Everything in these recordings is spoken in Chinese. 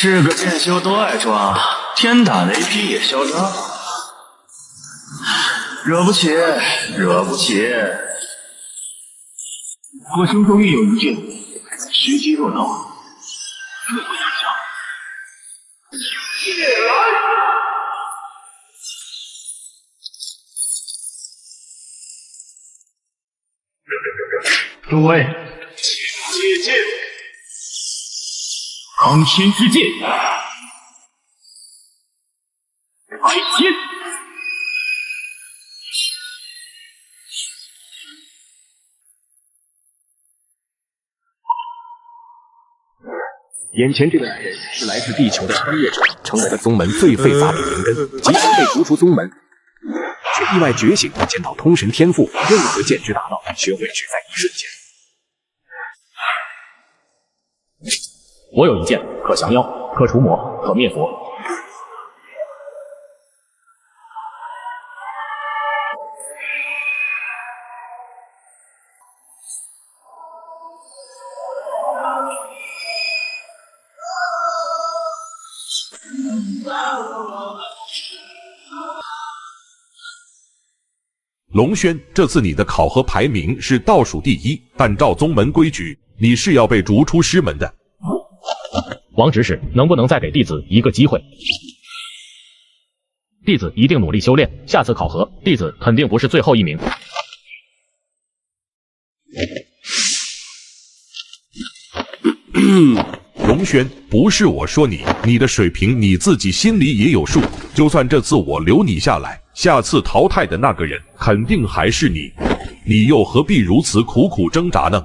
是个剑修多爱装，天打雷劈也嚣张，惹不起，惹不起。我胸中亦有一剑，虚肌若动，自不相伤。夜来！诸位，借剑。苍天之剑，开剑！眼前这个男人是来自地球的穿越者，成为了宗门最废法的灵根，即将被逐出宗门，却意外觉醒，见到通神天赋，任何剑之大道，学会只在一瞬间。我有一剑，可降妖，可除魔，可灭佛。龙轩，这次你的考核排名是倒数第一，但照宗门规矩，你是要被逐出师门的。王执事，能不能再给弟子一个机会？弟子一定努力修炼，下次考核，弟子肯定不是最后一名。龙轩，不是我说你，你的水平你自己心里也有数。就算这次我留你下来，下次淘汰的那个人肯定还是你，你又何必如此苦苦挣扎呢？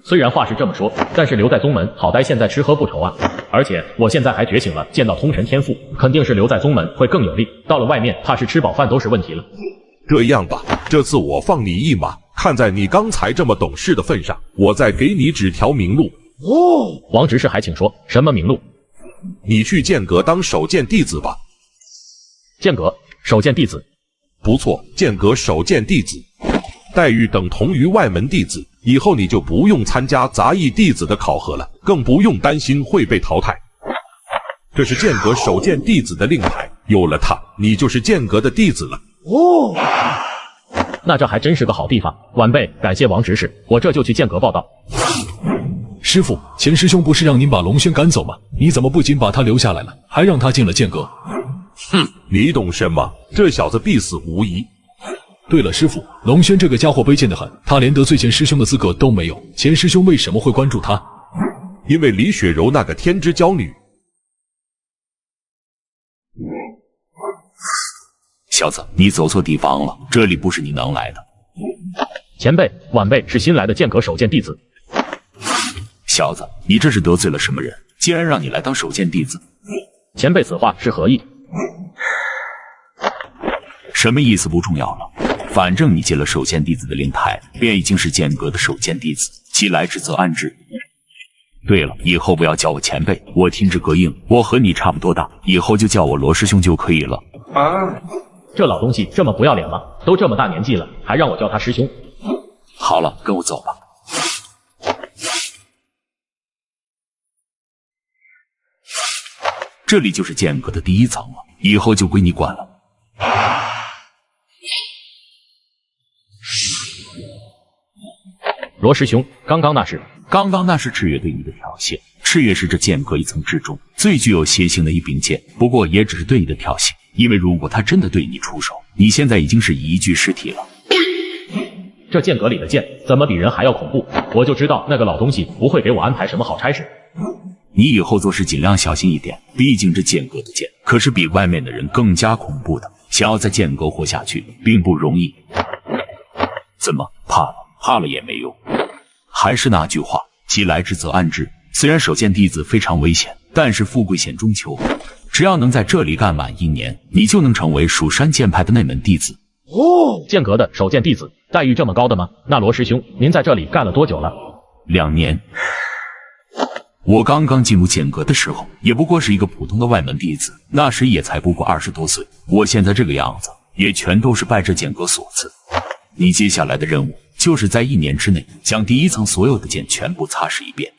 虽然话是这么说，但是留在宗门，好歹现在吃喝不愁啊。而且我现在还觉醒了，见到通神天赋，肯定是留在宗门会更有利。到了外面，怕是吃饱饭都是问题了。这样吧，这次我放你一马，看在你刚才这么懂事的份上，我再给你指条明路。哦，王执事还请说，什么明路？你去剑阁当守剑弟子吧。剑阁守剑弟子，不错，剑阁守剑弟子待遇等同于外门弟子，以后你就不用参加杂役弟子的考核了，更不用担心会被淘汰。这是剑阁守剑弟子的令牌，有了它，你就是剑阁的弟子了。哦，那这还真是个好地方。晚辈感谢王执事，我这就去剑阁报道。师父，钱师兄不是让您把龙轩赶走吗？你怎么不仅把他留下来了，还让他进了剑阁？哼，你懂什么？这小子必死无疑。对了，师父，龙轩这个家伙卑贱得很，他连得罪钱师兄的资格都没有。钱师兄为什么会关注他？因为李雪柔那个天之娇女。小子，你走错地方了，这里不是你能来的。前辈，晚辈是新来的剑阁守剑弟子。小子，你这是得罪了什么人？竟然让你来当守剑弟子？前辈此话是何意？什么意思不重要了，反正你接了守剑弟子的令牌，便已经是剑阁的守剑弟子，其来之则安之。对了，以后不要叫我前辈，我听之膈应。我和你差不多大，以后就叫我罗师兄就可以了。啊，这老东西这么不要脸吗？都这么大年纪了，还让我叫他师兄？好了，跟我走吧。这里就是剑阁的第一层了，以后就归你管了。罗师兄，刚刚那是赤月对你的挑衅。赤月是这剑阁一层之中最具有邪性的一柄剑，不过也只是对你的挑衅，因为如果他真的对你出手，你现在已经是一具尸体了。这剑阁里的剑怎么比人还要恐怖？我就知道那个老东西不会给我安排什么好差事。你以后做事尽量小心一点，毕竟这剑阁的剑可是比外面的人更加恐怖的，想要在剑阁活下去并不容易。怎么怕了？怕了也没用。还是那句话，其来之则安之。虽然守剑弟子非常危险，但是富贵险中求，只要能在这里干满1年，你就能成为蜀山剑派的内门弟子。哦，剑阁的守剑弟子待遇这么高的吗？那罗师兄，您在这里干了多久了？2年。我刚刚进入剑阁的时候，也不过是一个普通的外门弟子，那时也才不过20多岁。我现在这个样子，也全都是拜这剑阁所赐。你接下来的任务，就是在1年之内，将第一层所有的剑全部擦拭一遍。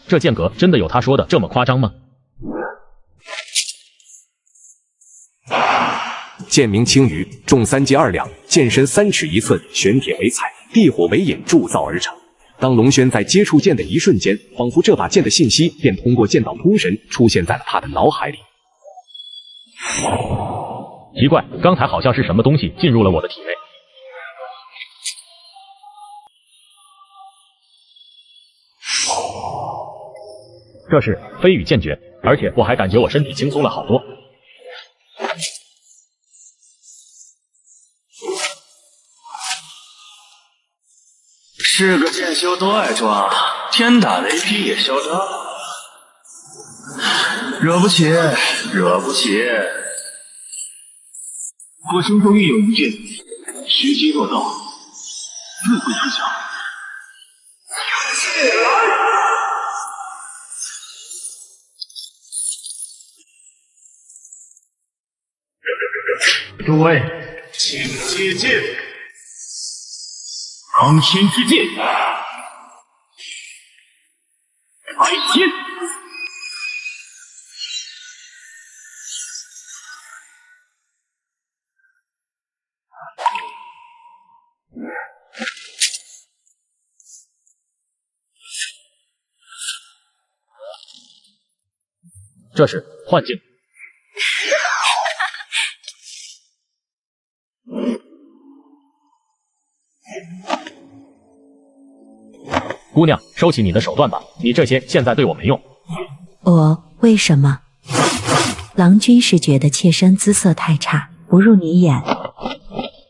这剑阁真的有他说的这么夸张吗？剑名青鱼，重3斤2两，剑身3尺1寸，玄铁为彩，地火为引铸造而成。当龙轩在接触剑的一瞬间，仿佛这把剑的信息便通过剑道通神出现在了他的脑海里。奇怪，刚才好像是什么东西进入了我的体内。这是飞羽剑诀，而且我还感觉我身体轻松了好多。是个剑修多爱装，天打雷劈也嚣张，惹不起，惹不起。我胸中运有一剑，时机若到，自会出响。诸位，请接剑。苍天之剑，白剑。这是幻境。姑娘，收起你的手段吧，你这些现在对我没用。为什么？郎君是觉得妾身姿色太差，不入你眼？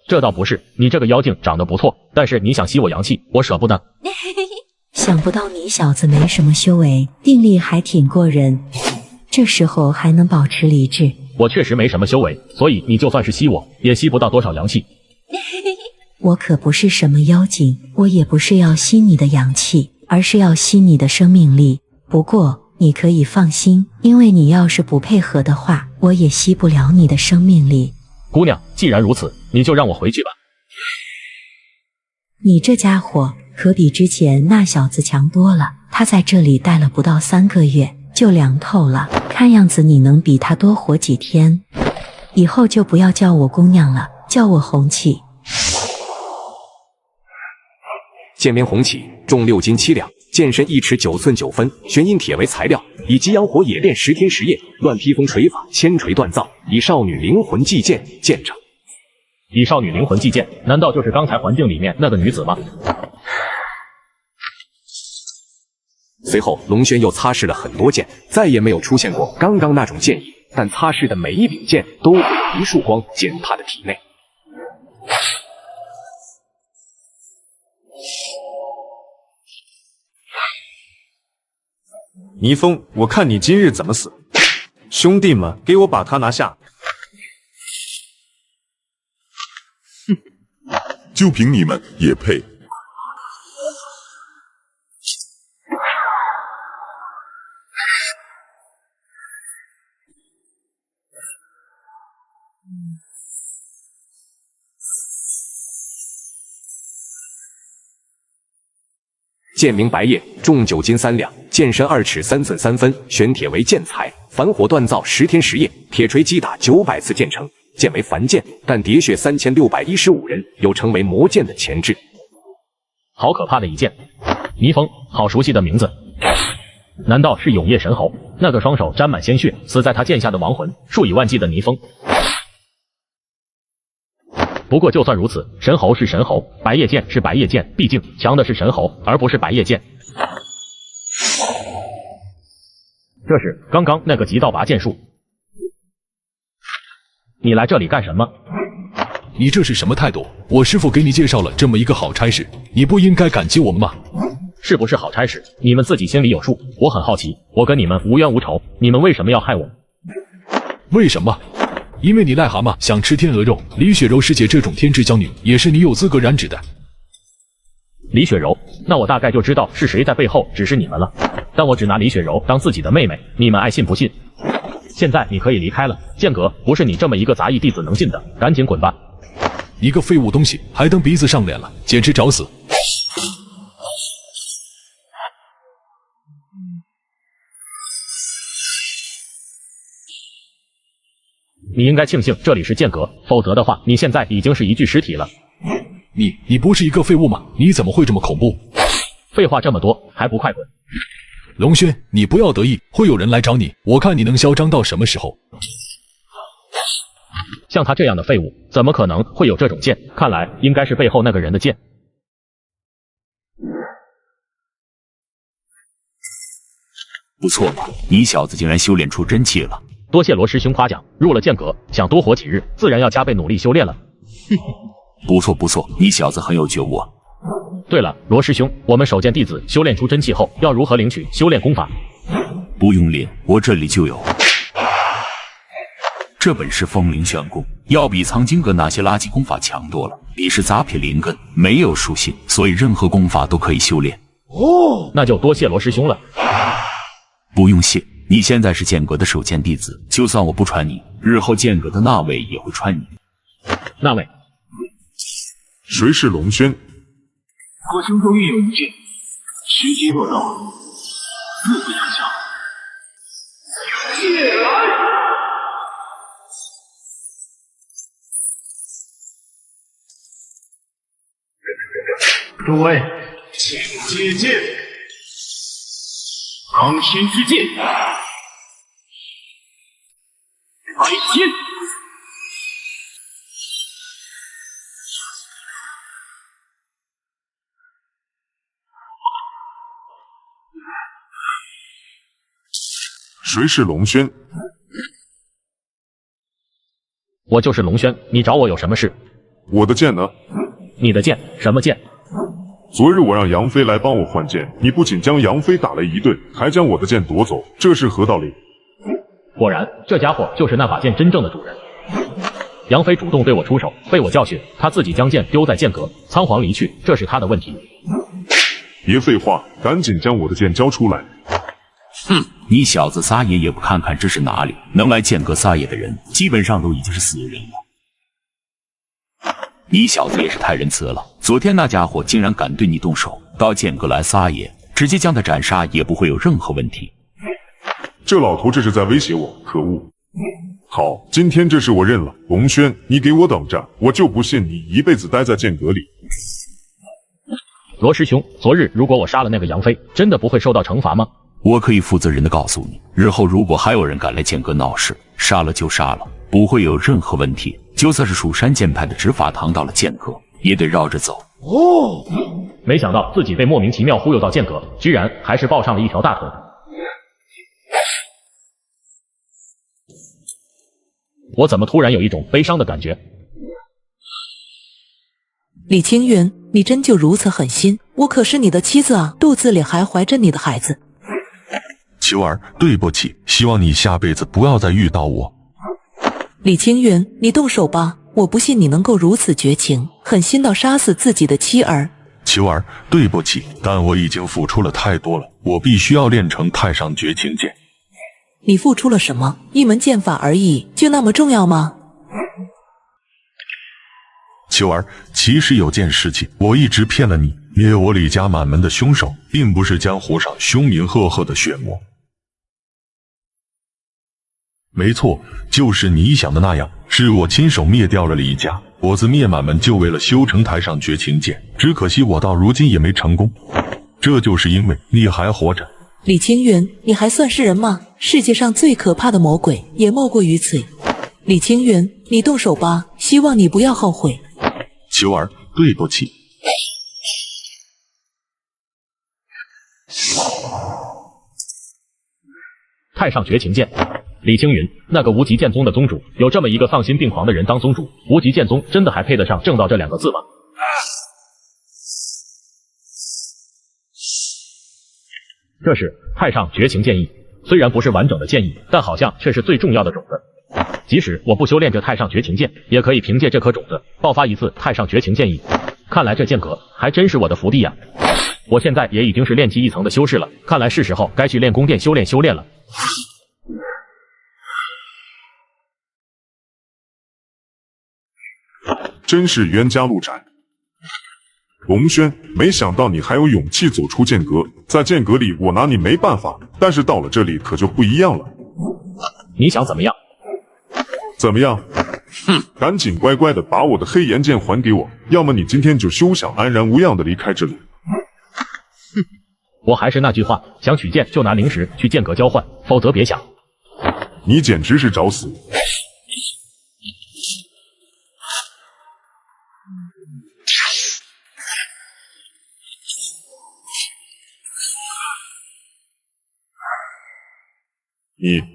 这倒不是，你这个妖精长得不错，但是你想吸我阳气，我舍不得。想不到你小子没什么修为，定力还挺过人，这时候还能保持理智。我确实没什么修为，所以你就算是吸我，也吸不到多少阳气。我可不是什么妖精，我也不是要吸你的阳气，而是要吸你的生命力。不过你可以放心，因为你要是不配合的话，我也吸不了你的生命力。姑娘，既然如此，你就让我回去吧。你这家伙可比之前那小子强多了，他在这里待了不到3个月，就凉透了，看样子你能比他多活几天。以后就不要叫我姑娘了，叫我红起。剑名红起，重6斤7两，剑身1尺9寸9分，玄阴铁为材料，以极阳火冶炼10天10夜，乱披风锤法，千锤锻造，以少女灵魂祭剑，剑成。以少女灵魂祭剑，难道就是刚才环境里面那个女子吗？随后，龙轩又擦拭了很多剑，再也没有出现过刚刚那种剑意，但擦拭的每一柄剑都会有一束光溅他的体内。倪风，我看你今日怎么死！兄弟们，给我把他拿下！就凭你们也配？剑名白叶，重9斤3两，剑身2尺3寸3分，玄铁为剑材，凡火锻造10天10夜，铁锤击打900次剑成。剑为凡剑，但喋血3615人，有成为魔剑的潜质。好可怕的一剑！倪风，好熟悉的名字，难道是永夜神猴？那个双手沾满鲜血，死在他剑下的亡魂，数以万计的倪风。不过就算如此，神猴是神猴，白叶剑是白叶剑，毕竟强的是神猴，而不是白叶剑。这是刚刚那个极道拔剑术。你来这里干什么？你这是什么态度？我师父给你介绍了这么一个好差事，你不应该感激我们吗？是不是好差事，你们自己心里有数。我很好奇，我跟你们无冤无仇，你们为什么要害我？为什么？因为你癞蛤蟆想吃天鹅肉，李雪柔师姐这种天之娇女，也是你有资格染指的。李雪柔，那我大概就知道是谁在背后指使你们了。但我只拿李雪柔当自己的妹妹，你们爱信不信。现在你可以离开了，剑阁不是你这么一个杂役弟子能进的，赶紧滚吧！你个废物东西，还蹬鼻子上脸了，简直找死！你应该庆幸这里是剑阁，否则的话，你现在已经是一具尸体了。你不是一个废物吗？你怎么会这么恐怖？废话这么多，还不快滚！龙轩，你不要得意，会有人来找你，我看你能嚣张到什么时候。像他这样的废物，怎么可能会有这种剑？看来应该是背后那个人的剑。不错嘛，你小子竟然修炼出真气了。多谢罗师兄夸奖，入了剑阁，想多活几日，自然要加倍努力修炼了。不错不错，你小子很有觉悟啊。对了，罗师兄，我们守剑弟子修炼出真气后，要如何领取修炼功法？不用练，我这里就有。这本是风灵玄功，要比藏经阁那些垃圾功法强多了。笔是杂撇灵根，没有属性，所以任何功法都可以修炼。哦，那就多谢罗师兄了。不用谢，你现在是剑阁的守剑弟子，就算我不传你，日后剑阁的那位也会传你。那位，谁是龙轩？我胸中运有一剑，时机若到，自不相向。夜来！诸位，请接剑。康心之剑，开剑！谁是龙轩？我就是龙轩，你找我有什么事？我的剑呢？你的剑？什么剑？昨日我让杨飞来帮我换剑，你不仅将杨飞打了一顿，还将我的剑夺走，这是何道理？果然，这家伙就是那把剑真正的主人。杨飞主动对我出手，被我教训，他自己将剑丢在剑阁，仓皇离去，这是他的问题。别废话，赶紧将我的剑交出来！哼，你小子撒野也不看看这是哪里？能来剑阁撒野的人，基本上都已经是死人了。你小子也是太仁慈了，昨天那家伙竟然敢对你动手，到剑阁来撒野，直接将他斩杀也不会有任何问题。这老头这是在威胁我，可恶！好，今天这事我认了。龙轩，你给我等着，我就不信你一辈子待在剑阁里。罗师兄，昨日如果我杀了那个杨飞，真的不会受到惩罚吗？我可以负责任的告诉你，日后如果还有人敢来剑阁闹事，杀了就杀了，不会有任何问题。就算是蜀山剑派的执法堂到了剑阁，也得绕着走。哦，没想到自己被莫名其妙忽悠到剑阁，居然还是抱上了一条大腿。我怎么突然有一种悲伤的感觉？李青云，你真就如此狠心？我可是你的妻子啊，肚子里还怀着你的孩子。秋儿，对不起，希望你下辈子不要再遇到我。李青云，你动手吧，我不信你能够如此绝情，狠心到杀死自己的妻儿。秋儿，对不起，但我已经付出了太多了，我必须要练成太上绝情剑。你付出了什么？一门剑法而已，就那么重要吗？秋儿，其实有件事情，我一直骗了你，灭我李家满门的凶手，并不是江湖上凶名赫赫的血魔。没错，就是你想的那样，是我亲手灭掉了李家。我自灭满门就为了修成太上绝情剑，只可惜我到如今也没成功。这就是因为你还活着。李青云，你还算是人吗？世界上最可怕的魔鬼也莫过于此。李青云，你动手吧，希望你不要后悔。秋儿，对不起。太上绝情剑，李青云，那个无极剑宗的宗主，有这么一个丧心病狂的人当宗主，无极剑宗真的还配得上正道这两个字吗？这是太上绝情剑意，虽然不是完整的剑意，但好像却是最重要的种子。即使我不修炼这太上绝情剑，也可以凭借这颗种子爆发一次太上绝情剑意。看来这剑阁还真是我的福地呀！我现在也已经是炼气一层的修士了，看来是时候该去炼宫殿修炼了。真是冤家路窄。龙轩，没想到你还有勇气走出剑阁，在剑阁里我拿你没办法，但是到了这里可就不一样了。你想怎么样？怎么样？哼，赶紧乖乖的把我的黑岩剑还给我，要么你今天就休想安然无恙的离开这里。我还是那句话，想取剑就拿灵石去剑阁交换，否则别想。你简直是找死！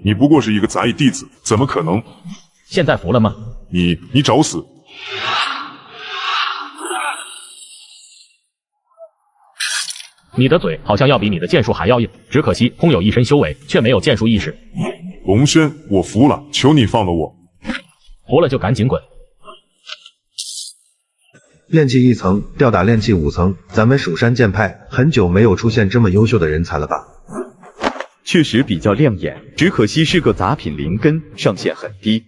你不过是一个杂役弟子，怎么可能？现在服了吗？你找死！你的嘴好像要比你的剑术还要硬，只可惜空有一身修为，却没有剑术意识。龙轩，我服了，求你放了我！服了就赶紧滚！炼气1层，吊打炼气5层，咱们蜀山剑派很久没有出现这么优秀的人才了吧？确实比较亮眼，只可惜是个杂品灵根，上限很低。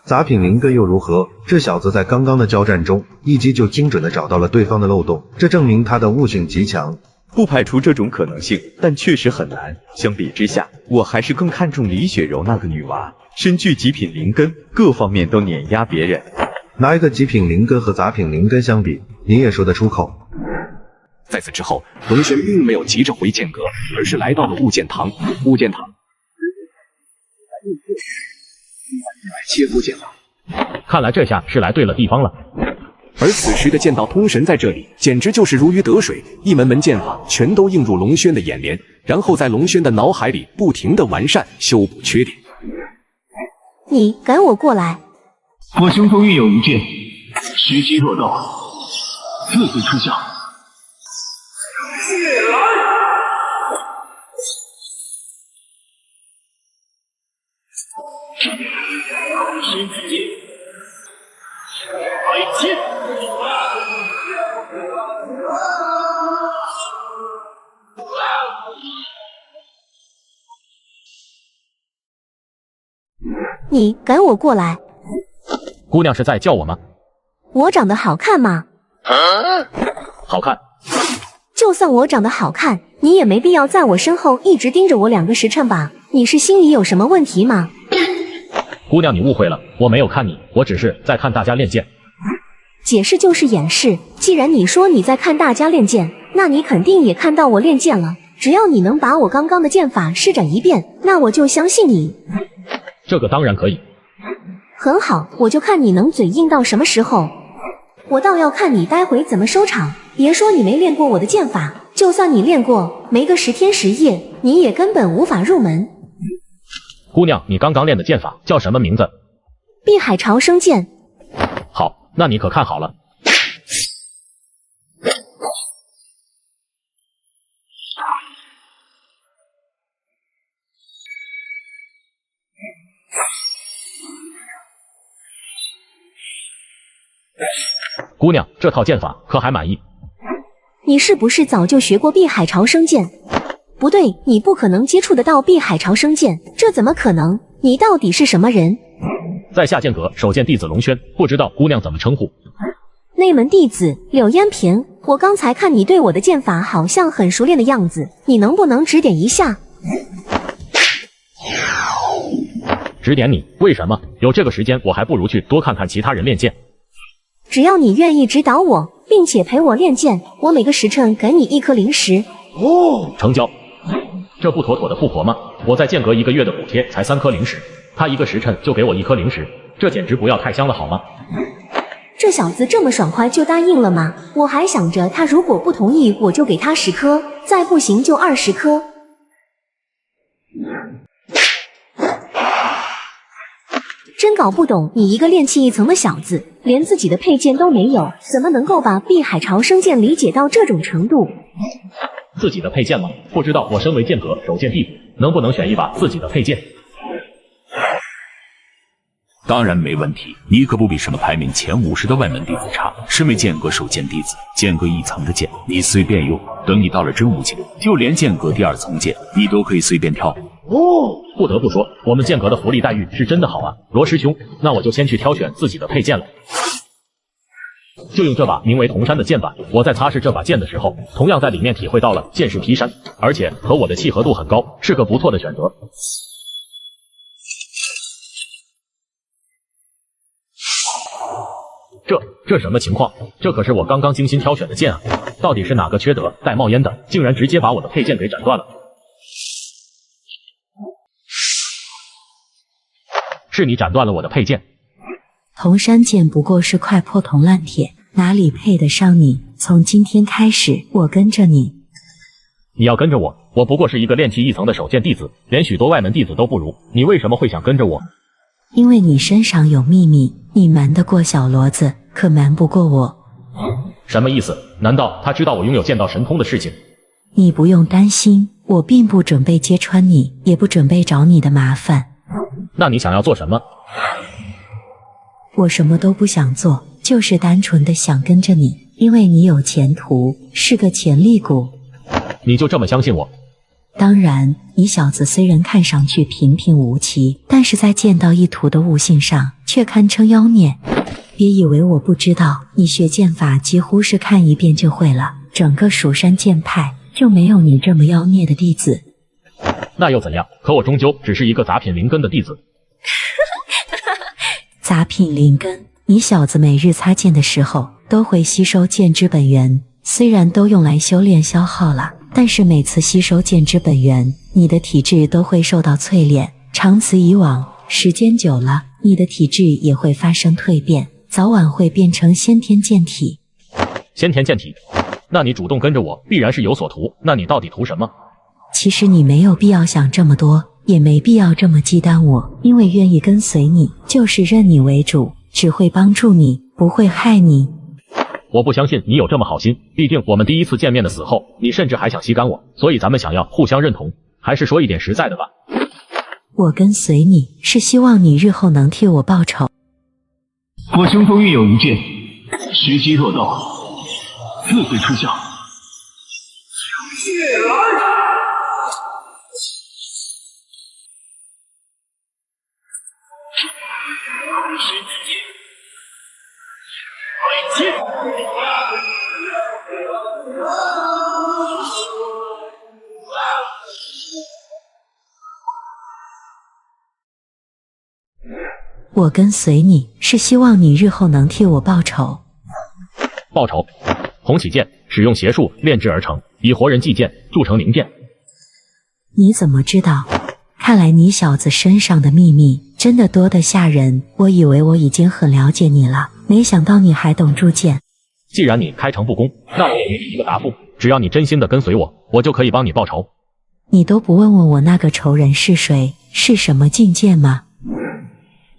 杂品灵根又如何？这小子在刚刚的交战中，一击就精准的找到了对方的漏洞，这证明他的悟性极强。不排除这种可能性，但确实很难。相比之下，我还是更看重李雪柔那个女娃，身具极品灵根，各方面都碾压别人。拿一个极品灵根和杂品灵根相比，你也说得出口。在此之后，龙轩并没有急着回剑阁，而是来到了悟剑堂。悟剑堂切磋剑法，看来这下是来对了地方了。而此时的剑道通神在这里简直就是如鱼得水，一门门剑法全都映入龙轩的眼帘，然后在龙轩的脑海里不停的完善修补缺点。你赶我过来！我胸中运有一剑，时机若到，自会出鞘。新世界，白剑。你赶我过来！姑娘是在叫我吗？我长得好看吗？好看。就算我长得好看，你也没必要在我身后一直盯着我2个时辰吧？你是心里有什么问题吗？姑娘，你误会了，我没有看你，我只是在看大家练剑。解释就是掩饰，既然你说你在看大家练剑，那你肯定也看到我练剑了。只要你能把我刚刚的剑法施展一遍，那我就相信你。这个当然可以。很好，我就看你能嘴硬到什么时候。我倒要看你待会怎么收场。别说你没练过我的剑法，就算你练过，没个10天10夜，你也根本无法入门。姑娘，你刚刚练的剑法叫什么名字？碧海潮生剑。好，那你可看好了。姑娘，这套剑法可还满意？你是不是早就学过碧海潮生剑？不对，你不可能接触得到碧海潮生剑，这怎么可能？你到底是什么人？在下剑阁首见弟子龙轩，不知道姑娘怎么称呼？内门弟子柳烟平。我刚才看你对我的剑法好像很熟练的样子，你能不能指点一下？指点你？为什么？有这个时间，我还不如去多看看其他人练剑。只要你愿意指导我，并且陪我练剑，我每个时辰给你1颗灵石。成交。这不妥妥的富婆吗？我在剑阁1个月的补贴才3颗灵石，她1个时辰就给我1颗灵石，这简直不要太香了好吗？这小子这么爽快就答应了吗？我还想着他如果不同意，我就给他10颗，再不行就20颗。真搞不懂，你一个炼气1层的小子，连自己的佩剑都没有，怎么能够把碧海潮生剑理解到这种程度？自己的佩剑吗？不知道我身为剑阁首见弟子，能不能选一把自己的佩剑？当然没问题，你可不比什么排名前50的外门弟子差。身为剑阁首见弟子，剑阁1层的剑你随便用，等你到了真武境，就连剑阁第2层剑你都可以随便挑。不得不说，我们剑阁的福利待遇是真的好啊，罗师兄，那我就先去挑选自己的佩剑了。就用这把名为铜山的剑板，我在擦拭这把剑的时候，同样在里面体会到了剑是劈山，而且和我的契合度很高，是个不错的选择。这什么情况？这可是我刚刚精心挑选的剑啊！到底是哪个缺德带冒烟的，竟然直接把我的佩剑给斩断了？是你斩断了我的佩剑。铜山剑不过是块破铜烂铁，哪里配得上你？从今天开始，我跟着你。你要跟着我？我不过是一个炼气一层的守剑弟子，连许多外门弟子都不如，你为什么会想跟着我？因为你身上有秘密，你瞒得过小骡子，可瞒不过我。什么意思？难道他知道我拥有剑道神通的事情？你不用担心，我并不准备揭穿你，也不准备找你的麻烦。那你想要做什么？我什么都不想做，就是单纯的想跟着你，因为你有前途，是个潜力股。你就这么相信我？当然，你小子虽然看上去平平无奇，但是在剑道一途的悟性上却堪称妖孽。别以为我不知道，你学剑法几乎是看一遍就会了，整个蜀山剑派就没有你这么妖孽的弟子。那又怎样？可我终究只是一个杂品灵根的弟子。杂品灵根，你小子每日擦剑的时候都会吸收剑之本源，虽然都用来修炼消耗了，但是每次吸收剑之本源，你的体质都会受到淬炼，长此以往，时间久了，你的体质也会发生蜕变，早晚会变成先天剑体。先天剑体？那你主动跟着我，必然是有所图，那你到底图什么？其实你没有必要想这么多，也没必要这么忌惮我，因为愿意跟随你，就是认你为主，只会帮助你，不会害你。我不相信你有这么好心，毕竟我们第一次见面的死后，你甚至还想吸干我，所以咱们想要互相认同，还是说一点实在的吧。我跟随你，是希望你日后能替我报仇。我胸中运有一剑，时机若到，自会出鞘。血来！我跟随你，是希望你日后能替我报仇。报仇？红起剑使用邪术炼制而成，以活人祭剑铸成灵剑。你怎么知道？看来你小子身上的秘密真的多得吓人，我以为我已经很了解你了，没想到你还懂铸剑。既然你开诚布公，那我给你一个答复，只要你真心的跟随我，我就可以帮你报仇。你都不问问我那个仇人是谁，是什么境界吗？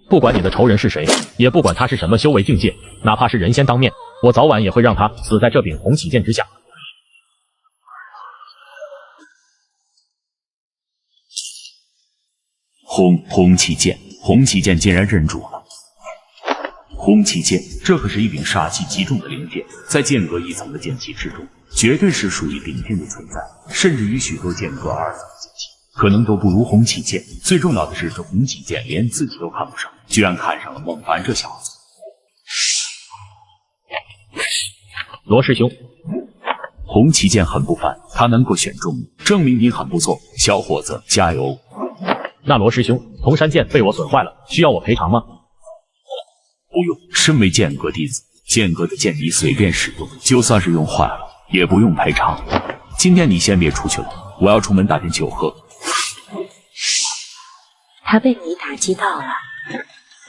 不管你的仇人是谁，也不管他是什么修为境界，哪怕是人仙当面，我早晚也会让他死在这柄红起剑之下。红起剑，红起剑竟然认主了。红起剑，这可是一柄煞气极重的灵剑，在剑阁一层的剑气之中，绝对是属于顶尖的存在，甚至于许多剑阁二层的剑气，可能都不如红起剑。最重要的是，这红起剑连自己都看不上，居然看上了孟凡这小子。罗师兄，红起剑很不凡，他能够选中你，证明你很不错，小伙子加油！那罗师兄，铜山剑被我损坏了，需要我赔偿吗？不用，身为剑阁弟子，剑阁的剑你随便使用，就算是用坏了，也不用赔偿。今天你先别出去了，我要出门打点酒喝。他被你打击到了。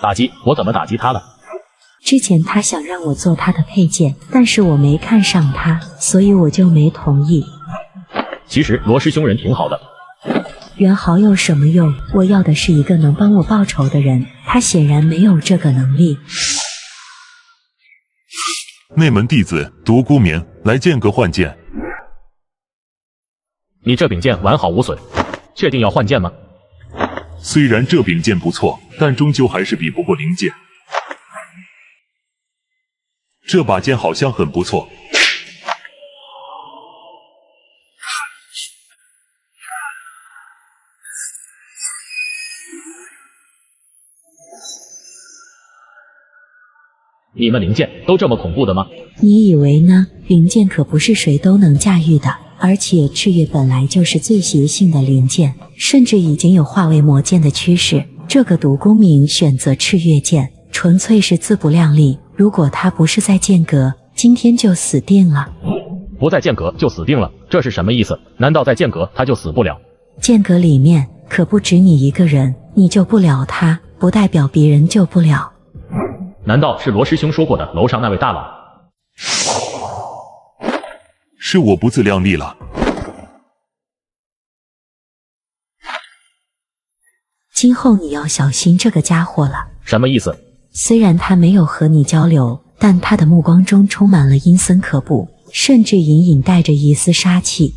打击？我怎么打击他了？之前他想让我做他的配件，但是我没看上他，所以我就没同意。其实罗师兄人挺好的。人好有什么用？我要的是一个能帮我报仇的人，他显然没有这个能力。内门弟子独孤眠来剑阁换剑。你这柄剑完好无损，确定要换剑吗？虽然这柄剑不错，但终究还是比不过灵剑。这把剑好像很不错。你们灵剑都这么恐怖的吗？你以为呢？灵剑可不是谁都能驾驭的，而且赤月本来就是最邪性的灵剑，甚至已经有化为魔剑的趋势。这个独孤明选择赤月剑，纯粹是自不量力。如果他不是在剑阁，今天就死定了。不在剑阁就死定了，这是什么意思？难道在剑阁他就死不了？剑阁里面可不止你一个人，你救不了他，不代表别人救不了。难道是罗师兄说过的楼上那位大佬？是我不自量力了。今后你要小心这个家伙了。什么意思？虽然他没有和你交流，但他的目光中充满了阴森可怖，甚至隐隐带着一丝杀气。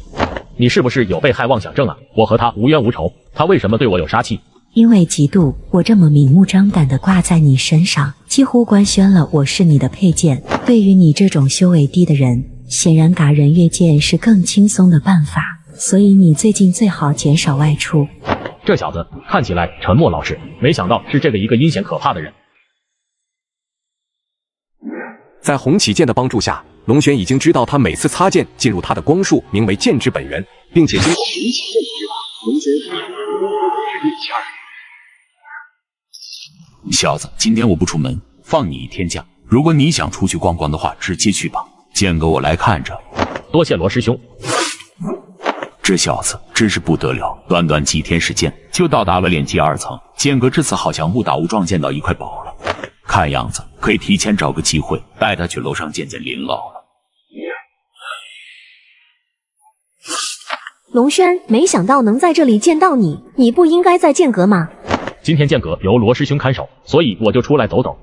你是不是有被害妄想症啊？我和他无冤无仇，他为什么对我有杀气？因为嫉妒我这么明目张胆地挂在你身上，几乎官宣了我是你的配件。对于你这种修为低的人，显然嘎人越界是更轻松的办法，所以你最近最好减少外出。这小子看起来沉默老实，没想到是这个一个阴险可怕的人。在洪启剑的帮助下，龙轩已经知道他每次擦剑进入他的光束名为剑之本源，并且经过洪启剑的指导，龙轩是运气二。小子，今天我不出门，放你一天假。如果你想出去逛逛的话，直接去吧。剑阁我来看着。多谢罗师兄。这小子真是不得了，短短几天时间就到达了炼级2层。剑阁这次好像误打误撞见到一块宝了，看样子可以提前找个机会带他去楼上见见林老了。龙轩，没想到能在这里见到你，你不应该在剑阁吗？今天剑阁由罗师兄看守，所以我就出来走走。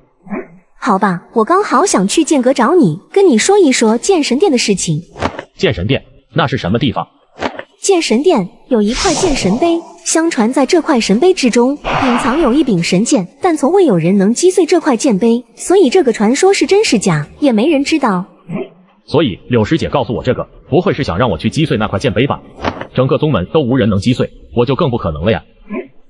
好吧，我刚好想去剑阁找你，跟你说一说剑神殿的事情。剑神殿？那是什么地方？剑神殿有一块剑神碑，相传在这块神碑之中隐藏有一柄神剑，但从未有人能击碎这块剑碑，所以这个传说是真是假，也没人知道。所以柳师姐告诉我这个，不会是想让我去击碎那块剑碑吧？整个宗门都无人能击碎，我就更不可能了呀。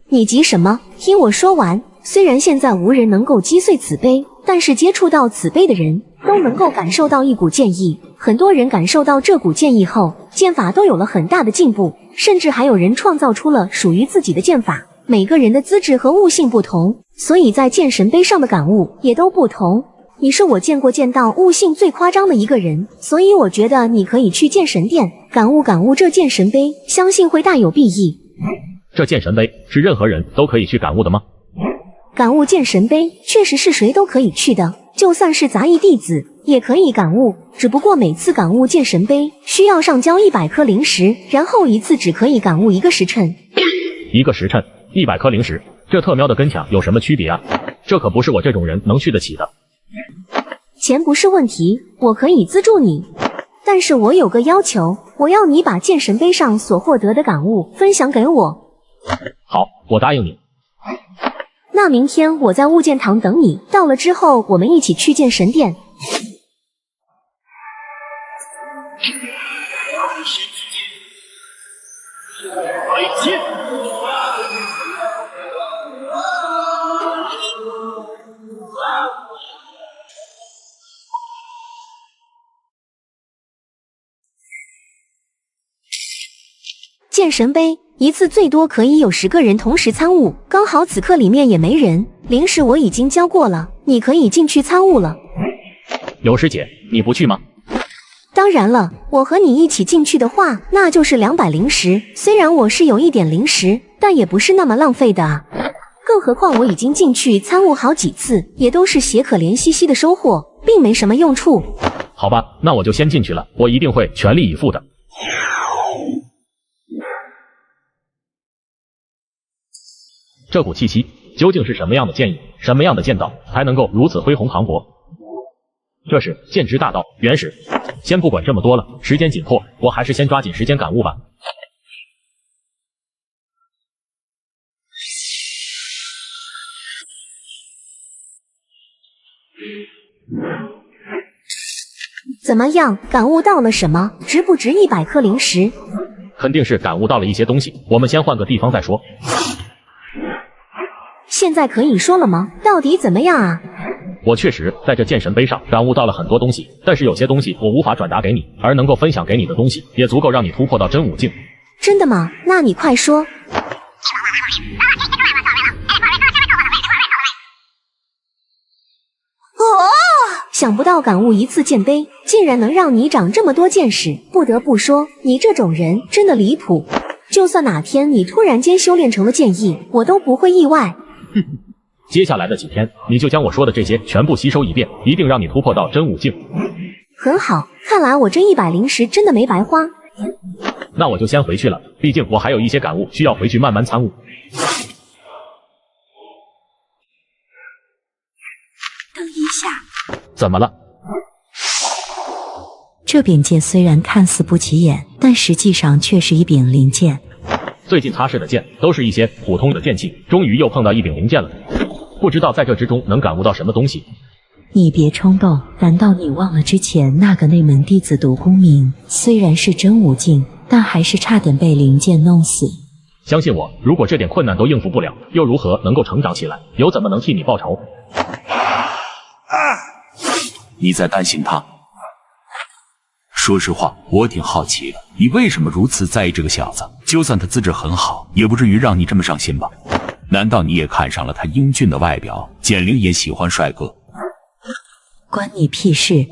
你急什么？听我说完。虽然现在无人能够击碎此碑，但是接触到此碑的人都能够感受到一股剑意，很多人感受到这股剑意后，剑法都有了很大的进步，甚至还有人创造出了属于自己的剑法。每个人的资质和悟性不同，所以在剑神碑上的感悟也都不同。你是我见到悟性最夸张的一个人，所以我觉得你可以去剑神殿感悟这剑神碑，相信会大有裨益。这剑神碑是任何人都可以去感悟的吗？感悟剑神碑确实是谁都可以去的，就算是杂役弟子也可以感悟，只不过每次感悟剑神碑需要上交100颗灵石，然后一次只可以感悟1个时辰。1个时辰100颗灵石，这特喵的跟抢有什么区别啊？这可不是我这种人能去得起的。钱不是问题，我可以资助你，但是我有个要求，我要你把剑神碑上所获得的感悟分享给我。好，我答应你。那明天我在悟剑堂等你，到了之后我们一起去剑神殿。剑神碑一次最多可以有10个人同时参悟，刚好此刻里面也没人，灵石我已经交过了，你可以进去参悟了。柳师姐，你不去吗？当然了，我和你一起进去的话，那就是200灵石，虽然我是有一点灵石，但也不是那么浪费的啊。更何况我已经进去参悟好几次，也都是血可怜兮兮的收获，并没什么用处。好吧，那我就先进去了，我一定会全力以赴的。这股气息究竟是什么样的剑意，什么样的剑道才能够如此恢宏磅礴？这是剑之大道，原始。先不管这么多了，时间紧迫，我还是先抓紧时间感悟吧。怎么样，感悟到了什么？值不值100颗灵石？肯定是感悟到了一些东西，我们先换个地方再说。现在可以说了吗？到底怎么样啊？我确实在这剑神碑上感悟到了很多东西，但是有些东西我无法转达给你，而能够分享给你的东西，也足够让你突破到真武境。真的吗？那你快说。哦！想不到感悟一次剑碑，竟然能让你长这么多见识。不得不说，你这种人真的离谱。就算哪天你突然间修炼成了剑意，我都不会意外。接下来的几天，你就将我说的这些全部吸收一遍，一定让你突破到真武境。很好，看来我这100灵石真的没白花。那我就先回去了，毕竟我还有一些感悟需要回去慢慢参悟。等一下，怎么了？这柄剑虽然看似不起眼，但实际上却是一柄灵剑。最近擦拭的剑都是一些普通的剑气，终于又碰到一柄灵剑了，不知道在这之中能感悟到什么东西。你别冲动，难道你忘了之前那个内门弟子独孤明，虽然是真武境，但还是差点被灵剑弄死。相信我，如果这点困难都应付不了，又如何能够成长起来？又怎么能替你报仇？你在担心他？说实话，我挺好奇的，你为什么如此在意这个小子？就算他资质很好，也不至于让你这么上心吧？难道你也看上了他英俊的外表？简灵也喜欢帅哥，关你屁事！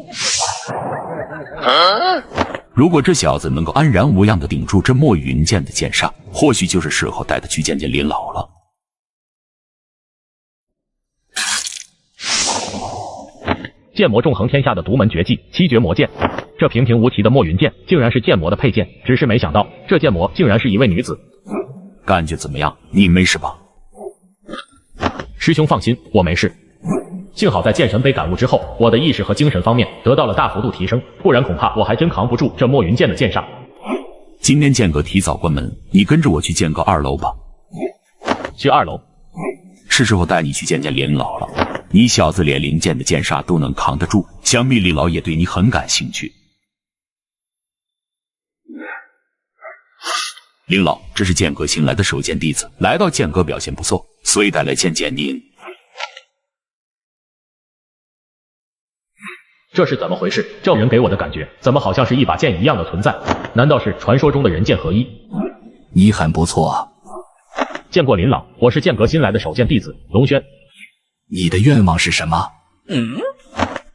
如果这小子能够安然无恙地顶住这墨云剑的剑煞，或许就是时候带他去见见林老了。剑魔纵横天下的独门绝技七绝魔剑，这平平无奇的墨云剑竟然是剑魔的佩剑，只是没想到这剑魔竟然是一位女子。感觉怎么样？你没事吧？师兄放心，我没事。幸好在剑神杯感悟之后，我的意识和精神方面得到了大幅度提升，不然恐怕我还真扛不住这墨云剑的剑煞。今天剑阁提早关门，你跟着我去剑阁2楼吧。去2楼？是时候带你去见见林老了。你小子连灵剑的剑煞都能扛得住，想必林老也对你很感兴趣。林老，这是剑阁新来的首剑弟子，来到剑阁表现不错，所以带来见见您。这是怎么回事？这人给我的感觉怎么好像是一把剑一样的存在？难道是传说中的人剑合一？你很不错啊。见过林老，我是剑阁新来的首剑弟子龙轩。你的愿望是什么？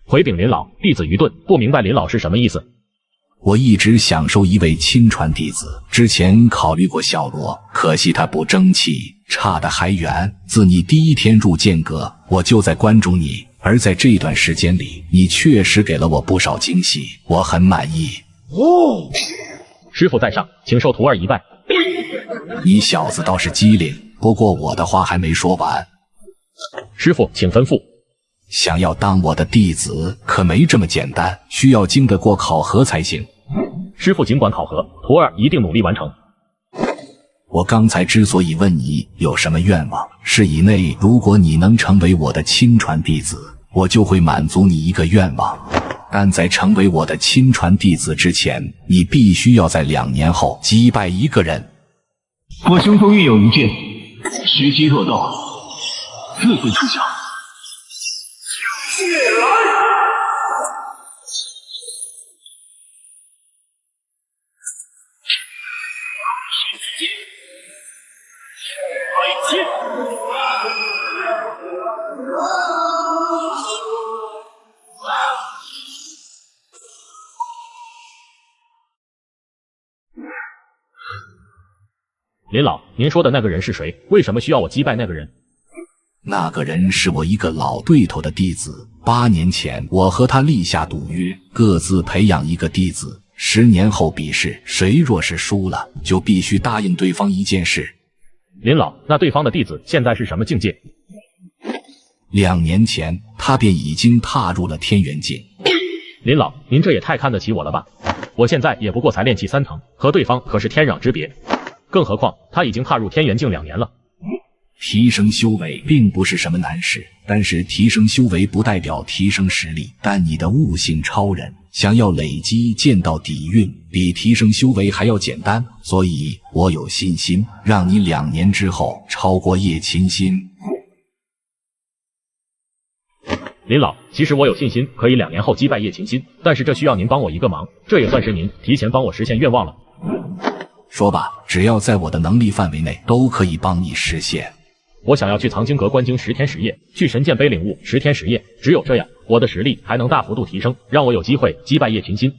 回禀林老，弟子愚钝，不明白林老是什么意思。我一直想收一位亲传弟子，之前考虑过小罗，可惜他不争气，差得还远。自你第一天入剑阁，我就在关注你，而在这段时间里，你确实给了我不少惊喜，我很满意。师父在上，请受徒儿一拜。你小子倒是机灵，不过我的话还没说完。师父，请吩咐。想要当我的弟子，可没这么简单，需要经得过考核才行。师父尽管考核，徒儿一定努力完成。我刚才之所以问你有什么愿望，是以内如果你能成为我的亲传弟子，我就会满足你一个愿望。但在成为我的亲传弟子之前，你必须要在2年后击败一个人。我胸中运有一剑，时机若到，自会出响。血来！海剑！林老，您说的那个人是谁？为什么需要我击败那个人？那个人是我一个老对头的弟子，8年前我和他立下赌约，各自培养一个弟子，10年后比试，谁若是输了，就必须答应对方一件事。林老，那对方的弟子现在是什么境界？2年前他便已经踏入了天元境。林老，您这也太看得起我了吧？我现在也不过才炼气3层，和对方可是天壤之别，更何况他已经踏入天元境2年了。提升修为并不是什么难事，但是提升修为不代表提升实力。但你的悟性超人，想要累积剑道底蕴，比提升修为还要简单。所以我有信心，让你2年之后超过叶琴心。林老，其实我有信心可以2年后击败叶琴心，但是这需要您帮我一个忙，这也算是您提前帮我实现愿望了。说吧，只要在我的能力范围内，都可以帮你实现。我想要去藏经阁观经10天10夜，去神剑碑领悟10天10夜，只有这样，我的实力还能大幅度提升，让我有机会击败叶群心。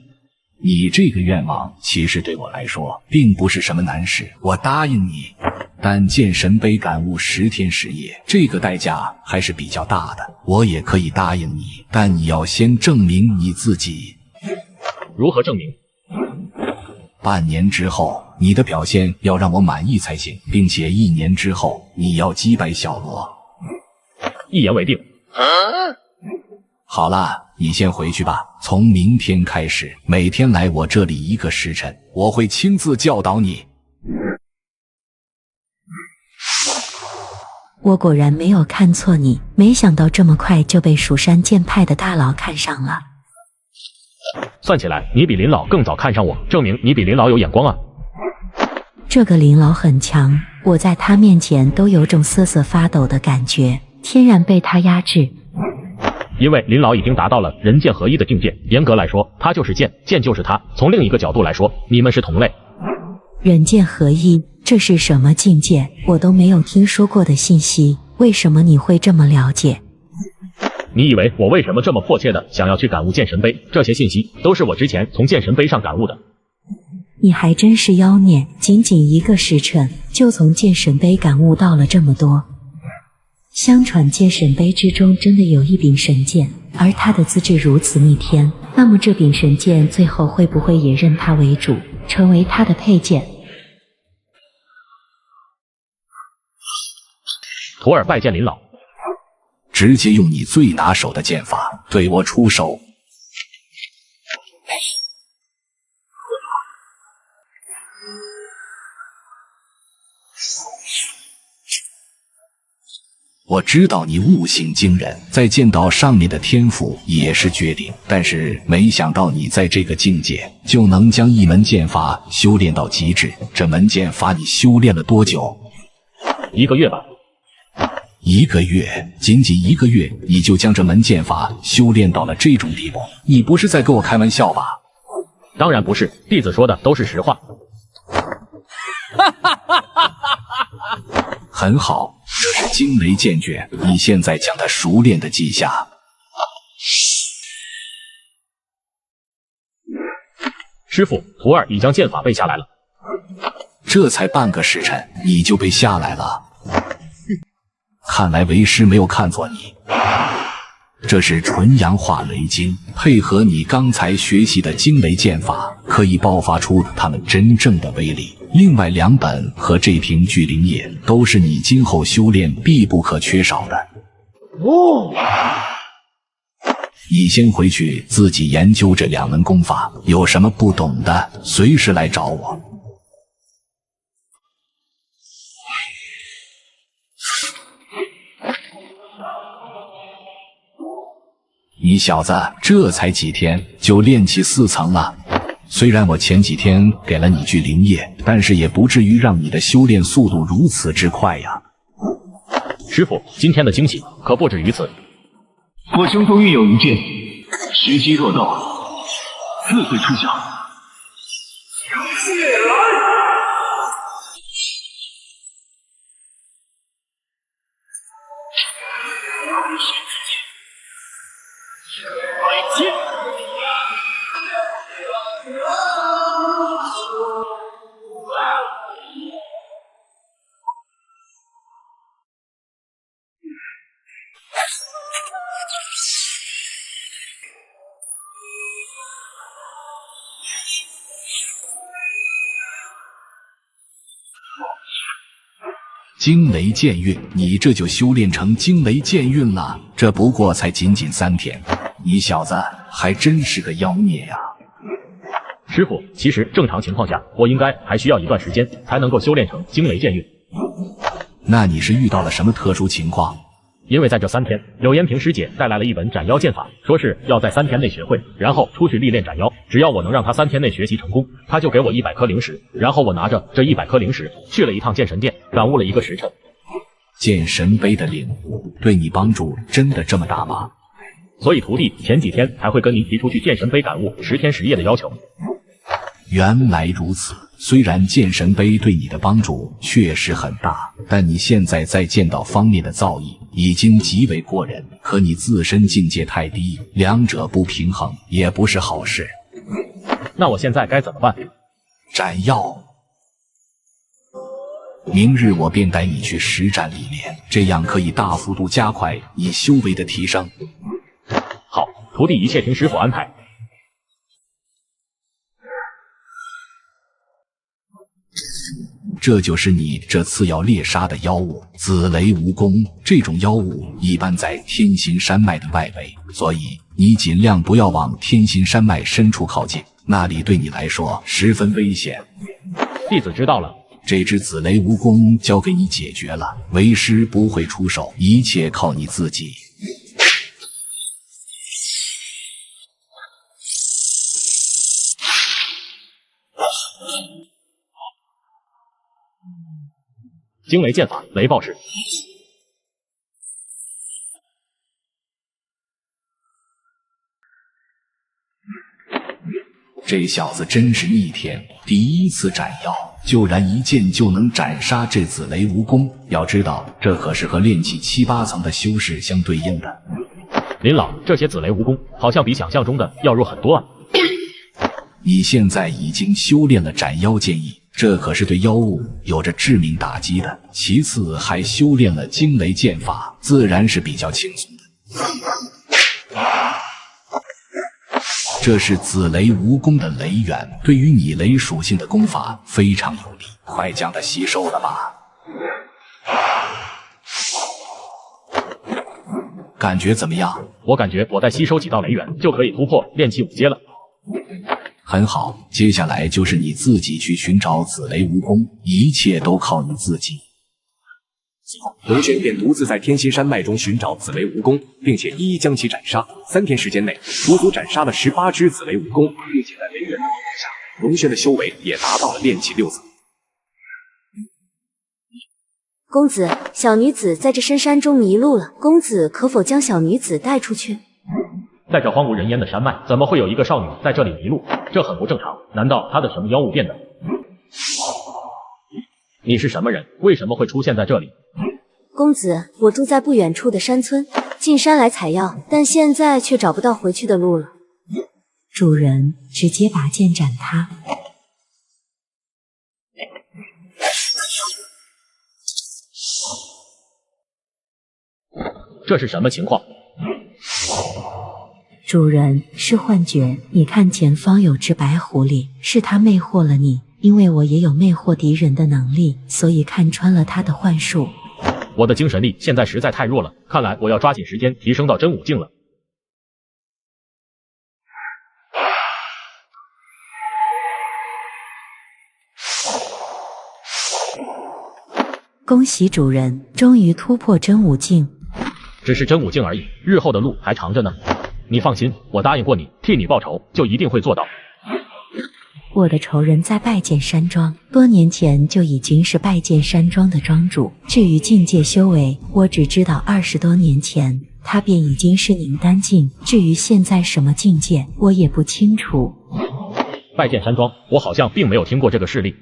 你这个愿望其实对我来说并不是什么难事，我答应你。但剑神杯感悟10天10夜，这个代价还是比较大的。我也可以答应你，但你要先证明你自己。如何证明？半年之后，你的表现要让我满意才行，并且1年之后，你要击败小罗。一言为定。好了，你先回去吧。从明天开始，每天来我这里1个时辰，我会亲自教导你。我果然没有看错你，没想到这么快就被蜀山剑派的大佬看上了。算起来，你比林老更早看上我，证明你比林老有眼光啊。这个林老很强，我在他面前都有种瑟瑟发抖的感觉，天然被他压制。因为林老已经达到了人剑合一的境界，严格来说，他就是剑，剑就是他。从另一个角度来说，你们是同类。人剑合一，这是什么境界？我都没有听说过的信息，为什么你会这么了解？你以为我为什么这么迫切的想要去感悟剑神杯？这些信息都是我之前从剑神杯上感悟的。你还真是妖孽，仅仅1个时辰就从剑神杯感悟到了这么多。相传剑神杯之中真的有一柄神剑，而他的资质如此逆天，那么这柄神剑最后会不会也认他为主，成为他的配件？徒儿拜见林老。直接用你最拿手的剑法对我出手。我知道你悟性惊人，在剑道上面的天赋也是绝顶，但是没想到你在这个境界就能将一门剑法修炼到极致。这门剑法你修炼了多久？1个月吧。1个月，仅仅1个月，你就将这门剑法修炼到了这种地步？你不是在跟我开玩笑吧？当然不是，弟子说的都是实话。很好，这是惊雷剑诀，你现在将它熟练的记下。师父，徒儿已将剑法背下来了。这才半个时辰，你就背下来了。看来为师没有看错你，这是纯阳化雷晶，配合你刚才学习的惊雷剑法，可以爆发出它们真正的威力。另外2本和这瓶聚灵液都是你今后修炼必不可缺少的。你先回去自己研究这2门功法，有什么不懂的，随时来找我。你小子这才几天就练起4层了，虽然我前几天给了你聚灵液，但是也不至于让你的修炼速度如此之快呀。师父，今天的惊喜可不止于此。我胸中运有一剑，时机若到，自会出响。惊雷剑运，你这就修炼成惊雷剑运了，这不过才仅仅3天，你小子还真是个妖孽呀！师父，其实正常情况下，我应该还需要一段时间才能够修炼成惊雷剑运。那你是遇到了什么特殊情况？因为在这3天，柳延平师姐带来了一本斩妖剑法，说是要在3天内学会，然后出去历练斩妖。只要我能让她3天内学习成功，她就给我100颗灵石。然后我拿着这100颗灵石去了一趟剑神殿，感悟了1个时辰。剑神杯的领悟对你帮助真的这么大吗？所以徒弟前几天才会跟您提出去剑神杯感悟10天10夜的要求。原来如此，虽然剑神杯对你的帮助确实很大，但你现在在剑道方面的造诣已经极为过人，可你自身境界太低，两者不平衡也不是好事。那我现在该怎么办？斩妖。明日我便带你去实战历练，这样可以大幅度加快你修为的提升。好，徒弟一切听师傅安排。这就是你这次要猎杀的妖物紫雷蜈蚣。这种妖物一般在天心山脉的外围，所以你尽量不要往天心山脉深处靠近，那里对你来说十分危险。弟子知道了。这只紫雷蜈蚣交给你解决了，为师不会出手，一切靠你自己。惊雷剑法，雷暴式。这小子真是逆天，第一次斩妖，就然一剑就能斩杀这紫雷蜈蚣。要知道，这可是和炼气7、8层的修士相对应的。林老，这些紫雷蜈蚣好像比想象中的要弱很多啊。你现在已经修炼了斩妖剑意，这可是对妖物有着致命打击的。其次还修炼了惊雷剑法，自然是比较轻松的。这是紫雷蜈蚣的雷源，对于你雷属性的功法非常有利，快将它吸收了吧。感觉怎么样？我感觉我再吸收几道雷源就可以突破炼气5阶了。很好，接下来就是你自己去寻找紫雷蜈蚣，一切都靠你自己。龙轩便独自在天心山脉中寻找紫雷蜈蚣，并且一一将其斩杀。3天时间内，足足斩杀了18只紫雷蜈蚣，并且在雷源的保护下，龙轩的修为也达到了炼气6层。公子，小女子在这深山中迷路了，公子可否将小女子带出去？在这荒无人烟的山脉，怎么会有一个少女在这里迷路？这很不正常。难道她的什么妖物变的？你是什么人？为什么会出现在这里？公子，我住在不远处的山村，进山来采药，但现在却找不到回去的路了。主人，直接拔剑斩他。这是什么情况？主人，是幻觉。你看前方有只白狐狸，是他魅惑了你。因为我也有魅惑敌人的能力，所以看穿了他的幻术。我的精神力现在实在太弱了，看来我要抓紧时间提升到真武境了。恭喜主人，终于突破真武境。只是真武境而已，日后的路还长着呢。你放心，我答应过你，替你报仇，就一定会做到。我的仇人在拜剑山庄，多年前就已经是拜剑山庄的庄主。至于境界修为，我只知道20多年前他便已经是宁丹境，至于现在什么境界，我也不清楚。拜剑山庄，我好像并没有听过这个势力。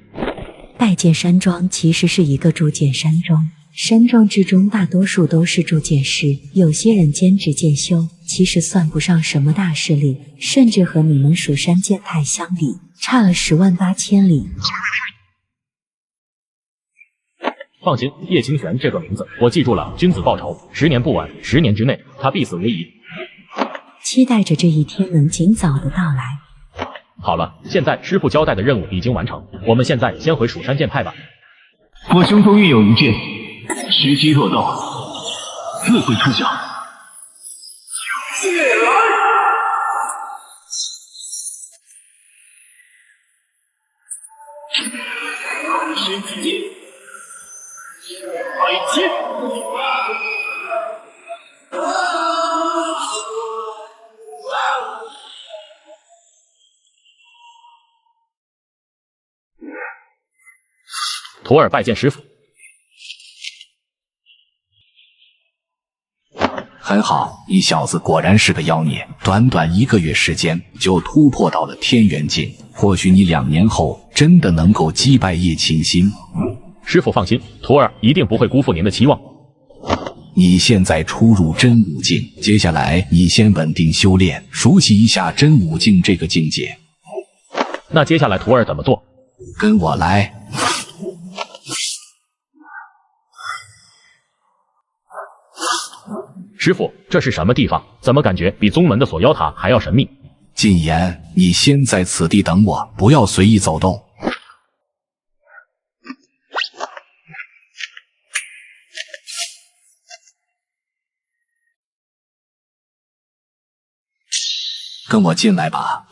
拜剑山庄其实是一个铸剑山庄，山庄之中大多数都是铸剑师，有些人兼职剑修，其实算不上什么大势力，甚至和你们蜀山剑派相比，差了10万8千里。放心，叶清玄这个名字我记住了，君子报仇，10年不晚，10年之内他必死无疑。期待着这一天能尽早的到来。好了，现在师傅交代的任务已经完成，我们现在先回蜀山剑派吧。我胸中运有一剑，时机若到，自会出鞘。借来！唐玄之剑，百剑。徒儿拜见师傅。很好，你小子果然是个妖孽，短短1个月时间就突破到了天元境，或许你2年后真的能够击败叶清心。师傅放心，徒儿一定不会辜负您的期望。你现在初入真武境，接下来你先稳定修炼，熟悉一下真武境这个境界。那接下来徒儿怎么做？跟我来。师傅，这是什么地方？怎么感觉比宗门的锁妖塔还要神秘？禁言，你先在此地等我，不要随意走动。跟我进来吧。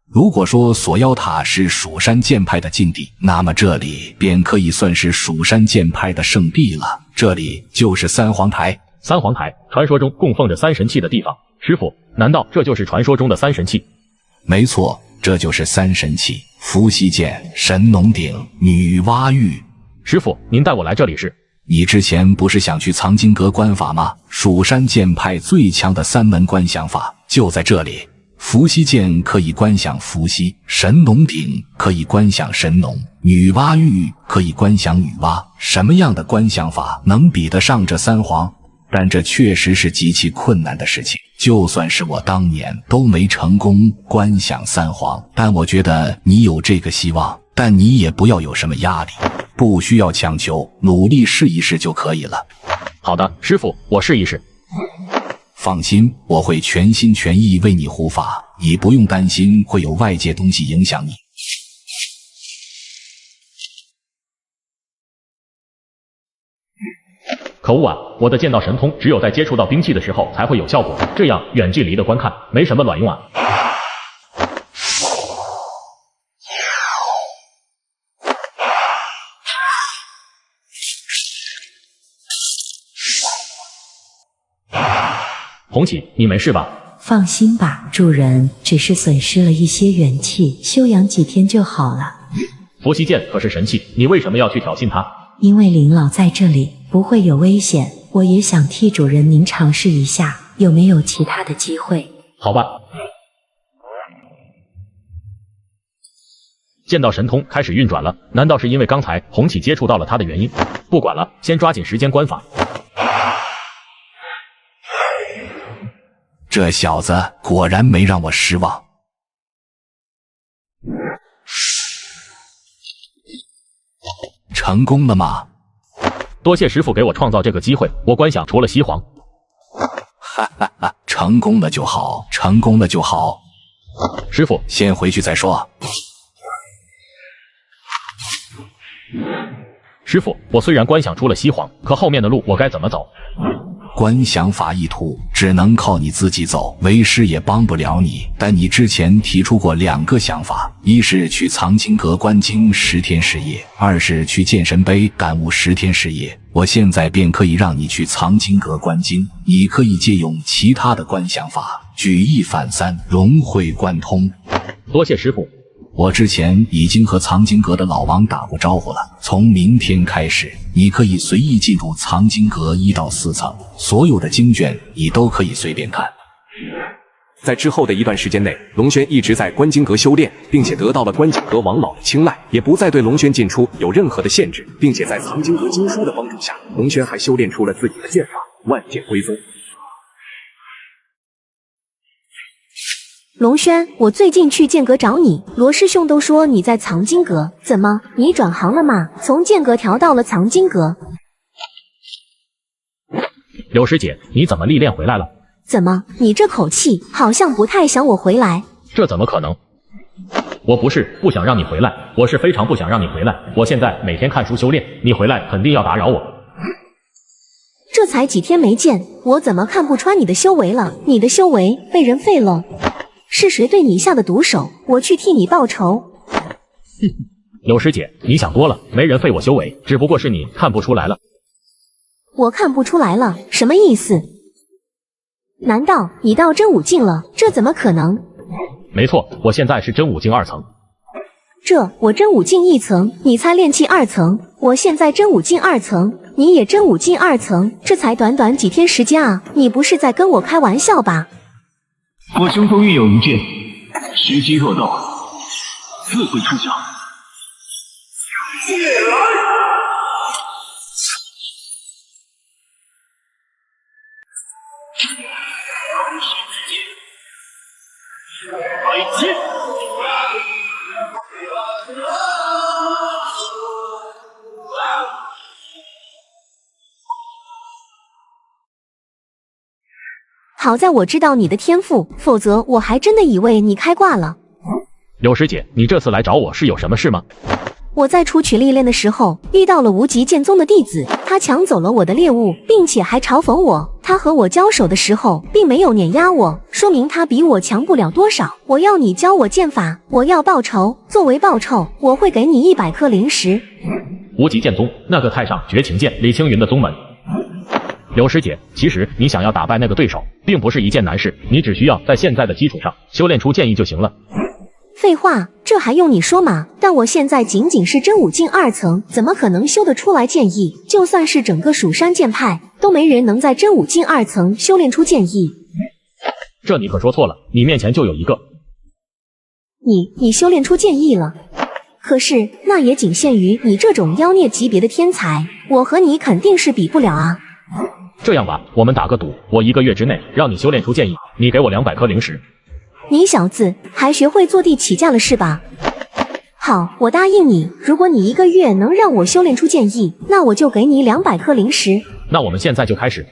如果说锁妖塔是蜀山剑派的禁地，那么这里便可以算是蜀山剑派的圣地了。这里就是三皇台。三皇台，传说中供奉着三神器的地方。师傅，难道这就是传说中的三神器？没错，这就是三神器：伏羲剑、神农鼎、女娲玉。师傅，您带我来这里是？你之前不是想去藏经阁观法吗？蜀山剑派最强的三门观想法就在这里。伏羲剑可以观想伏羲，神农鼎可以观想神农，女娲玉可以观想女娲。什么样的观想法能比得上这三皇？但这确实是极其困难的事情，就算是我当年都没成功观想三皇。但我觉得你有这个希望，但你也不要有什么压力，不需要强求，努力试一试就可以了。好的，师傅，我试一试。放心，我会全心全意为你护法，你不用担心会有外界东西影响你。可恶啊！我的剑道神通只有在接触到兵器的时候才会有效果，这样远距离的观看没什么卵用啊！红起，你没事吧？放心吧，主人，只是损失了一些元气，休养几天就好了。伏羲剑可是神器，你为什么要去挑衅它？因为林老在这里，不会有危险。我也想替主人您尝试一下，有没有其他的机会？好吧。剑道神通开始运转了，难道是因为刚才红起接触到了他的原因？不管了，先抓紧时间观法。这小子果然没让我失望。成功了吗？多谢师傅给我创造这个机会，我观想除了西皇。哈哈哈，成功了就好，成功了就好。师傅，先回去再说。师傅，我虽然观想出了西皇，可后面的路我该怎么走？观想法一途，只能靠你自己走，为师也帮不了你。但你之前提出过2个想法，一是去藏经阁观经10天10夜，2是去剑神碑感悟10天10夜。我现在便可以让你去藏经阁观经，你可以借用其他的观想法，举一反三，融会贯通。多谢师傅。我之前已经和藏经阁的老王打过招呼了，从明天开始，你可以随意进入藏经阁1到4层，所有的经卷你都可以随便看。在之后的一段时间内，龙轩一直在观经阁修炼，并且得到了观经阁王老的青睐，也不再对龙轩进出有任何的限制，并且在藏经阁经书的帮助下，龙轩还修炼出了自己的剑法万剑归宗。龙轩，我最近去剑阁找你，罗师兄都说你在藏经阁，怎么，你转行了吗？从剑阁调到了藏经阁？柳师姐，你怎么历练回来了？怎么，你这口气好像不太想我回来？这怎么可能？我不是不想让你回来，我是非常不想让你回来。我现在每天看书修炼，你回来肯定要打扰我。这才几天没见，我怎么看不穿你的修为了？你的修为被人废了。是谁对你下的毒手？我去替你报仇。柳师姐，你想多了，没人废我修为，只不过是你看不出来了。我看不出来了，什么意思？难道你到真武境了？这怎么可能？没错，我现在是真武境2层。我真武境1层，你才炼气2层，我现在真武境2层，你也真武境2层，这才短短几天时间啊！你不是在跟我开玩笑吧？我胸中运有一剑，时机若到，自会出鞘。借来！白剑。好在我知道你的天赋，否则我还真的以为你开挂了。柳师姐，你这次来找我是有什么事吗？我在出去历练的时候遇到了无极剑宗的弟子，他抢走了我的猎物，并且还嘲讽我。他和我交手的时候并没有碾压我，说明他比我强不了多少。我要你教我剑法，我要报仇。作为报酬，我会给你100颗灵石。无极剑宗那个太上绝情剑，李青云的宗门。柳师姐，其实你想要打败那个对手，并不是一件难事，你只需要在现在的基础上修炼出剑意就行了。废话，这还用你说吗？但我现在仅仅是真武境2层，怎么可能修得出来剑意？就算是整个蜀山剑派，都没人能在真武境2层修炼出剑意。这你可说错了，你面前就有一个。你修炼出剑意了？可是那也仅限于你这种妖孽级别的天才，我和你肯定是比不了啊。这样吧，我们打个赌，我1个月之内让你修炼出剑意，你给我200颗灵石。你小子还学会坐地起价了是吧？好，我答应你，如果你1个月能让我修炼出剑意，那我就给你200颗灵石。那我们现在就开始。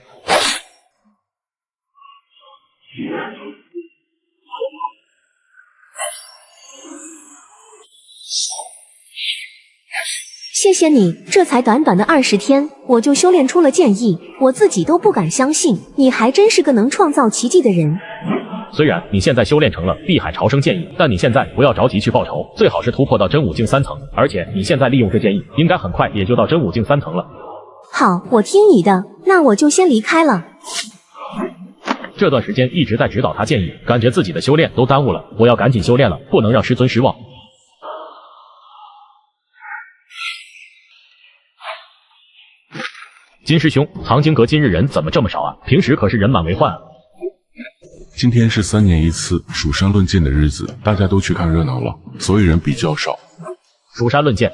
谢谢你，这才短短的20天，我就修炼出了剑意，我自己都不敢相信，你还真是个能创造奇迹的人。虽然你现在修炼成了碧海潮生剑意，但你现在不要着急去报仇，最好是突破到真武境3层，而且你现在利用这剑意，应该很快也就到真武境3层了。好，我听你的，那我就先离开了。这段时间一直在指导他剑意，感觉自己的修炼都耽误了，我要赶紧修炼了，不能让师尊失望。金师兄，藏经阁今日人怎么这么少啊？平时可是人满为患啊。今天是3年一次蜀山论剑的日子，大家都去看热闹了，所以人比较少。蜀山论剑，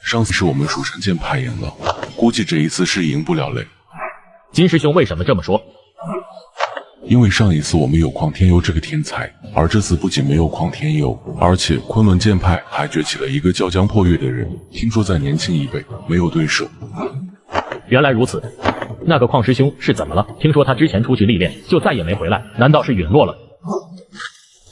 上次是我们蜀山剑派赢了，估计这一次是赢不了嘞。金师兄为什么这么说？因为上一次我们有旷天幽这个天才，而这次不仅没有旷天幽，而且昆仑剑派还崛起了一个叫江破月的人，听说在年轻一辈没有对手。原来如此，那个旷师兄是怎么了？听说他之前出去历练就再也没回来，难道是陨落了？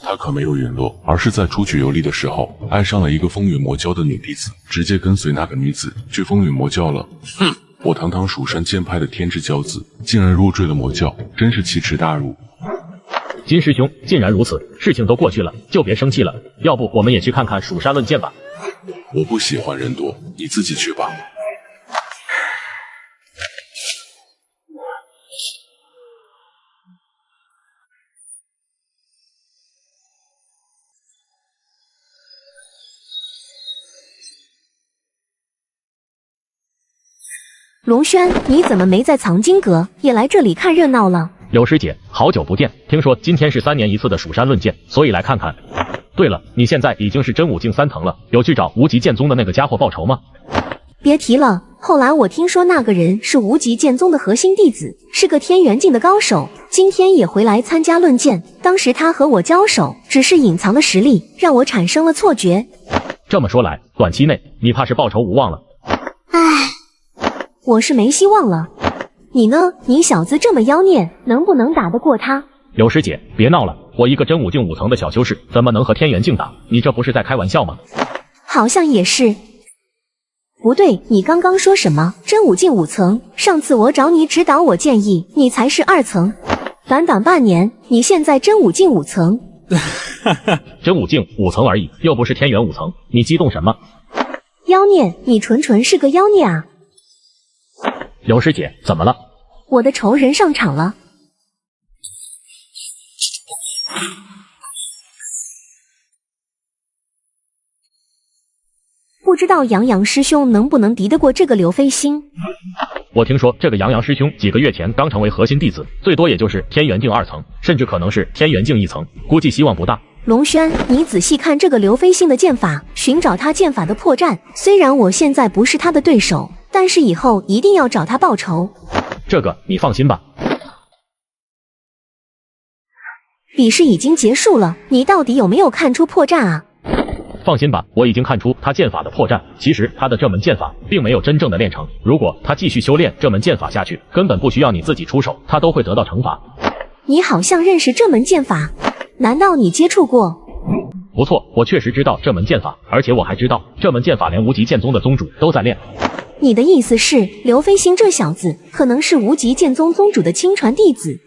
他可没有陨落，而是在出去游历的时候爱上了一个风月魔教的女弟子，直接跟随那个女子去风月魔教了。哼，我堂堂蜀山剑派的天之骄子，竟然入赘了魔教，真是奇耻大辱。金师兄，既然如此，事情都过去了，就别生气了。要不我们也去看看蜀山论剑吧？我不喜欢人多，你自己去吧。龙轩，你怎么没在藏经阁，也来这里看热闹了？柳师姐，好久不见，听说今天是3年一次的蜀山论剑，所以来看看。对了，你现在已经是真武境3层了，有去找无极剑宗的那个家伙报仇吗？别提了，后来我听说那个人是无极剑宗的核心弟子，是个天元境的高手，今天也回来参加论剑。当时他和我交手，只是隐藏的实力，让我产生了错觉。这么说来，短期内你怕是报仇无望了。唉，我是没希望了。你呢？你小子这么妖孽，能不能打得过他？柳师姐，别闹了，我一个真武境5层的小修士，怎么能和天元境打？你这不是在开玩笑吗？好像也是。不对，你刚刚说什么？真武境5层？上次我找你指导我剑意，你才是2层。短短半年，你现在真武境5层？真武境5层而已，又不是天元5层，你激动什么？妖孽，你纯是个妖孽啊！柳师姐，怎么了？我的仇人上场了。不知道杨洋师兄能不能敌得过这个刘飞星？我听说这个杨洋师兄几个月前刚成为核心弟子，最多也就是天元境2层，甚至可能是天元境1层，估计希望不大。龙轩，你仔细看这个刘飞星的剑法，寻找他剑法的破绽。虽然我现在不是他的对手，但是以后一定要找他报仇。这个你放心吧。比试已经结束了，你到底有没有看出破绽啊？放心吧，我已经看出他剑法的破绽。其实他的这门剑法并没有真正的练成，如果他继续修炼这门剑法下去，根本不需要你自己出手，他都会得到惩罚。你好像认识这门剑法，难道你接触过？不错，我确实知道这门剑法，而且我还知道这门剑法连无极剑宗的宗主都在练。你的意思是，刘飞星这小子可能是无极剑宗宗主的亲传弟子？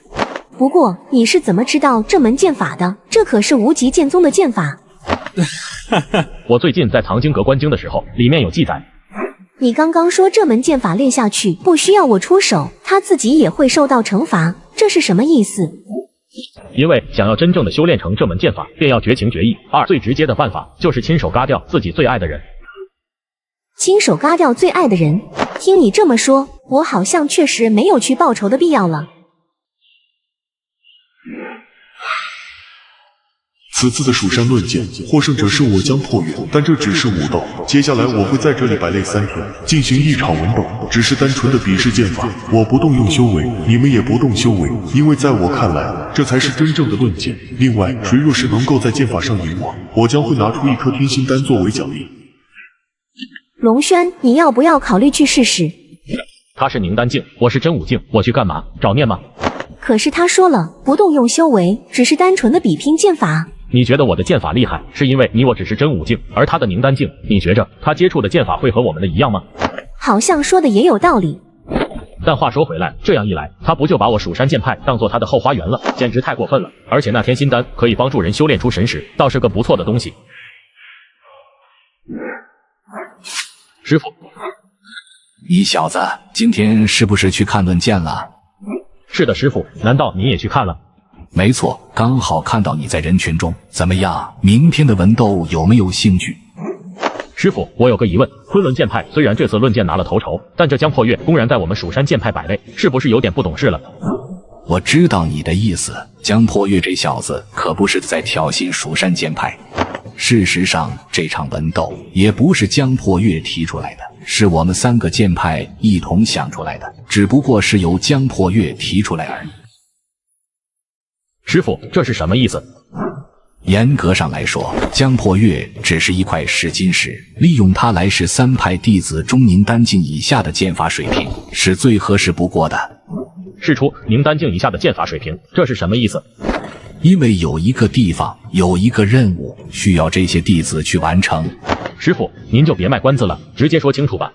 不过你是怎么知道这门剑法的？这可是无极剑宗的剑法。我最近在藏经阁观经的时候，里面有记载。你刚刚说这门剑法练下去不需要我出手，他自己也会受到惩罚，这是什么意思？因为想要真正的修炼成这门剑法，便要绝情绝义。最直接的办法就是亲手嘎掉自己最爱的人。亲手嘎掉最爱的人？听你这么说，我好像确实没有去报仇的必要了。此次的蜀山论剑，获胜者是我江破月，但这只是武斗。接下来我会在这里摆擂3天，进行一场文斗，只是单纯的比试剑法，我不动用修为，你们也不动修为，因为在我看来，这才是真正的论剑。另外，谁若是能够在剑法上赢我，我将会拿出1颗天心丹作为奖励。龙轩，你要不要考虑去试试？他是宁丹境，我是真武境，我去干嘛？找念吗？可是他说了，不动用修为，只是单纯的比拼剑法。你觉得我的剑法厉害，是因为你我只是真武境，而他的宁丹境，你觉着他接触的剑法会和我们的一样吗？好像说的也有道理。但话说回来，这样一来，他不就把我蜀山剑派当做他的后花园了？简直太过分了！而且那天心丹可以帮助人修炼出神识，倒是个不错的东西。师傅，你小子今天是不是去看论剑了？是的，师傅，难道你也去看了？没错，刚好看到你在人群中。怎么样，明天的文斗有没有兴趣？师傅，我有个疑问，昆仑剑派虽然这次论剑拿了头筹，但这江破月公然在我们蜀山剑派摆擂，是不是有点不懂事了？我知道你的意思，江破月这小子可不是在挑衅蜀山剑派。事实上，这场文斗也不是江破月提出来的，是我们3个剑派一同想出来的，只不过是由江破月提出来而已。师傅，这是什么意思？严格上来说，江破月只是一块试金石，利用它来试3派弟子中宁丹境以下的剑法水平，是最合适不过的。试出宁丹境以下的剑法水平，这是什么意思？因为有一个地方，有一个任务需要这些弟子去完成。师傅，您就别卖关子了，直接说清楚吧。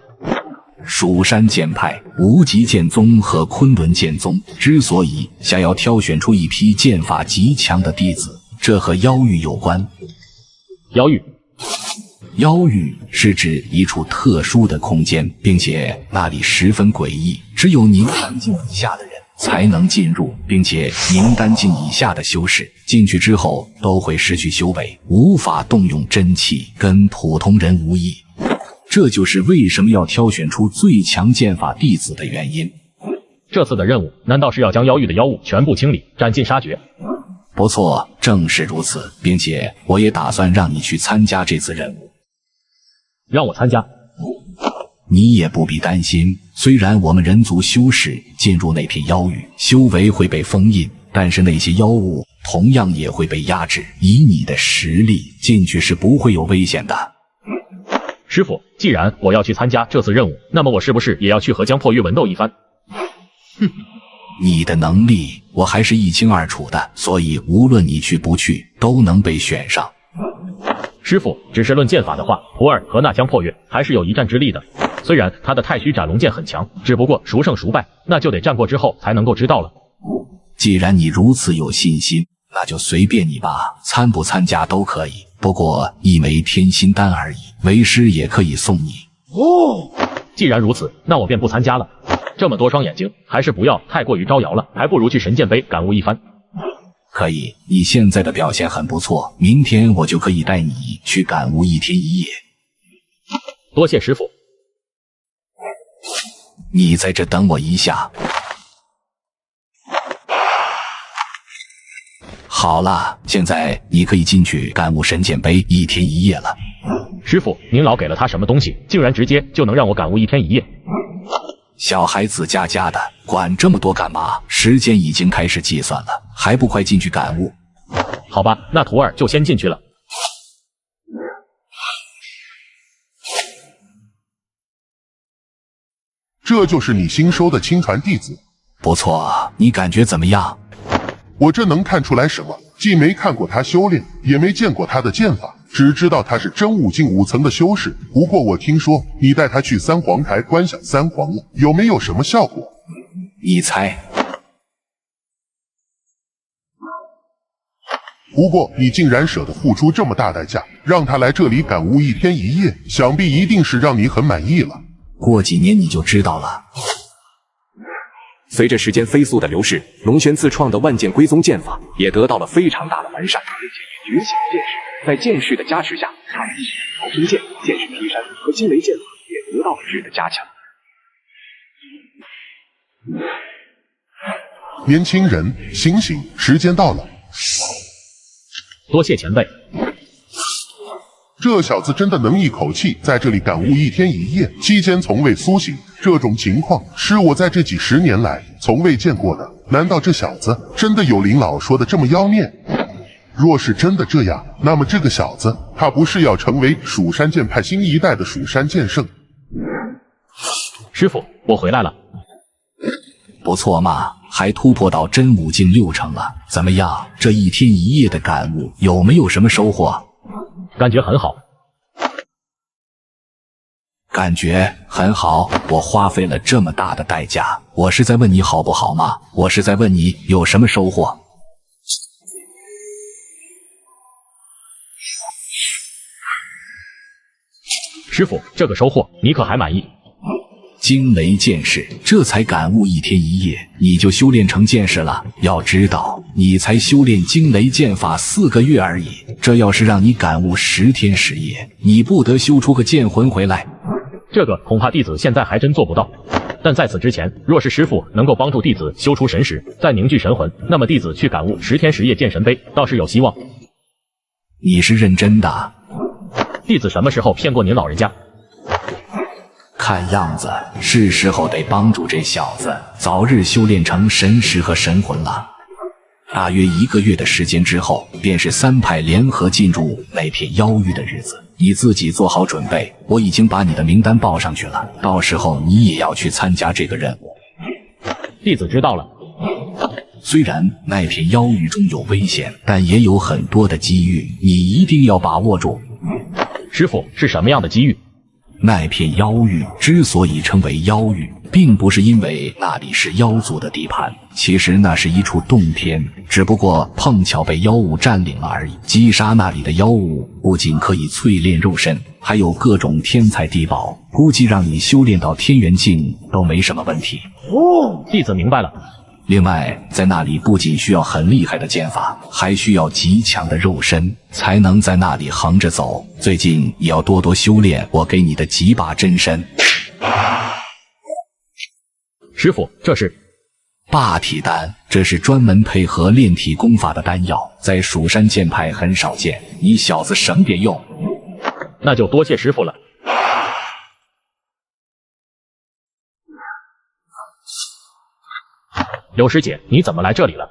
蜀山剑派、无极剑宗和昆仑剑宗之所以想要挑选出一批剑法极强的弟子，这和妖域有关。妖域？妖域是指一处特殊的空间，并且那里十分诡异，只有宁丹境以下的人才能进入，并且宁丹境以下的修士进去之后都会失去修为，无法动用真气，跟普通人无异。这就是为什么要挑选出最强剑法弟子的原因。这次的任务难道是要将妖域的妖物全部清理，斩尽杀绝？不错，正是如此，并且我也打算让你去参加这次任务。让我参加？你也不必担心，虽然我们人族修士进入那片妖域，修为会被封印，但是那些妖物同样也会被压制。以你的实力进去是不会有危险的。师傅，既然我要去参加这次任务，那么我是不是也要去和江破月文斗一番？哼，你的能力我还是一清二楚的，所以无论你去不去，都能被选上。师傅，只是论剑法的话，普洱和那江破月还是有一战之力的。虽然他的太虚斩龙剑很强，只不过孰胜孰败，那就得战过之后才能够知道了。既然你如此有信心，那就随便你吧，参不参加都可以。不过一枚天心丹而已，为师也可以送你。哦，既然如此，那我便不参加了。这么多双眼睛，还是不要太过于招摇了，还不如去神剑杯感悟一番。可以，你现在的表现很不错，明天我就可以带你去感悟1天1夜。多谢师傅。你在这等我一下。好了，现在你可以进去感悟神剑杯1天1夜了。师傅，您老给了他什么东西，竟然直接就能让我感悟1天1夜？小孩子家家的，管这么多干嘛？时间已经开始计算了，还不快进去感悟？好吧，那徒儿就先进去了。这就是你新收的亲传弟子？不错，你感觉怎么样？我这能看出来什么？既没看过他修炼，也没见过他的剑法，只知道他是真武境5层的修士。不过我听说你带他去三皇台观想三皇了，有没有什么效果？你猜？不过你竟然舍得付出这么大代价，让他来这里感悟1天1夜，想必一定是让你很满意了。过几年你就知道了。随着时间飞速的流逝，龙轩自创的万剑归宗剑法也得到了非常大的完善，并且也觉醒了剑士。在剑士的加持下，他的逃生剑、剑士劈山和惊雷剑法也得到了质的加强。年轻人，醒醒，时间到了。多谢前辈。这小子真的能一口气在这里感悟1天1夜，期间从未苏醒，这种情况是我在这几10年来从未见过的。难道这小子真的有林老说的这么妖孽？若是真的这样，那么这个小子他不是要成为蜀山剑派新一代的蜀山剑圣？师傅，我回来了。不错嘛，还突破到真武境6成了。怎么样？这1天1夜的感悟有没有什么收获？感觉很好。感觉很好，我花费了这么大的代价，我是在问你好不好吗？我是在问你有什么收获。师傅，这个收获你可还满意？惊雷剑士，这才感悟1天1夜，你就修炼成剑士了？要知道，你才修炼惊雷剑法4个月而已，这要是让你感悟10天10夜，你不得修出个剑魂回来？这个恐怕弟子现在还真做不到。但在此之前，若是师傅能够帮助弟子修出神识，再凝聚神魂，那么弟子去感悟10天10夜剑神杯倒是有希望。你是认真的？弟子什么时候骗过您老人家？看样子是时候得帮助这小子早日修炼成神识和神魂了。大约1个月的时间之后，便是3派联合进入那片妖域的日子。你自己做好准备，我已经把你的名单报上去了，到时候你也要去参加这个任务。弟子知道了。虽然那片妖域中有危险，但也有很多的机遇，你一定要把握住。师傅，是什么样的机遇？那片妖域之所以称为妖域，并不是因为那里是妖族的地盘，其实那是一处洞天，只不过碰巧被妖物占领了而已。击杀那里的妖物，不仅可以淬炼肉身，还有各种天材地宝，估计让你修炼到天元境都没什么问题。弟子明白了。另外，在那里不仅需要很厉害的剑法，还需要极强的肉身，才能在那里横着走。最近也要多多修炼我给你的几把真身。师傅，这是霸体丹，这是专门配合炼体功法的丹药，在蜀山剑派很少见，你小子省点用。那就多谢师傅了。柳师姐，你怎么来这里了？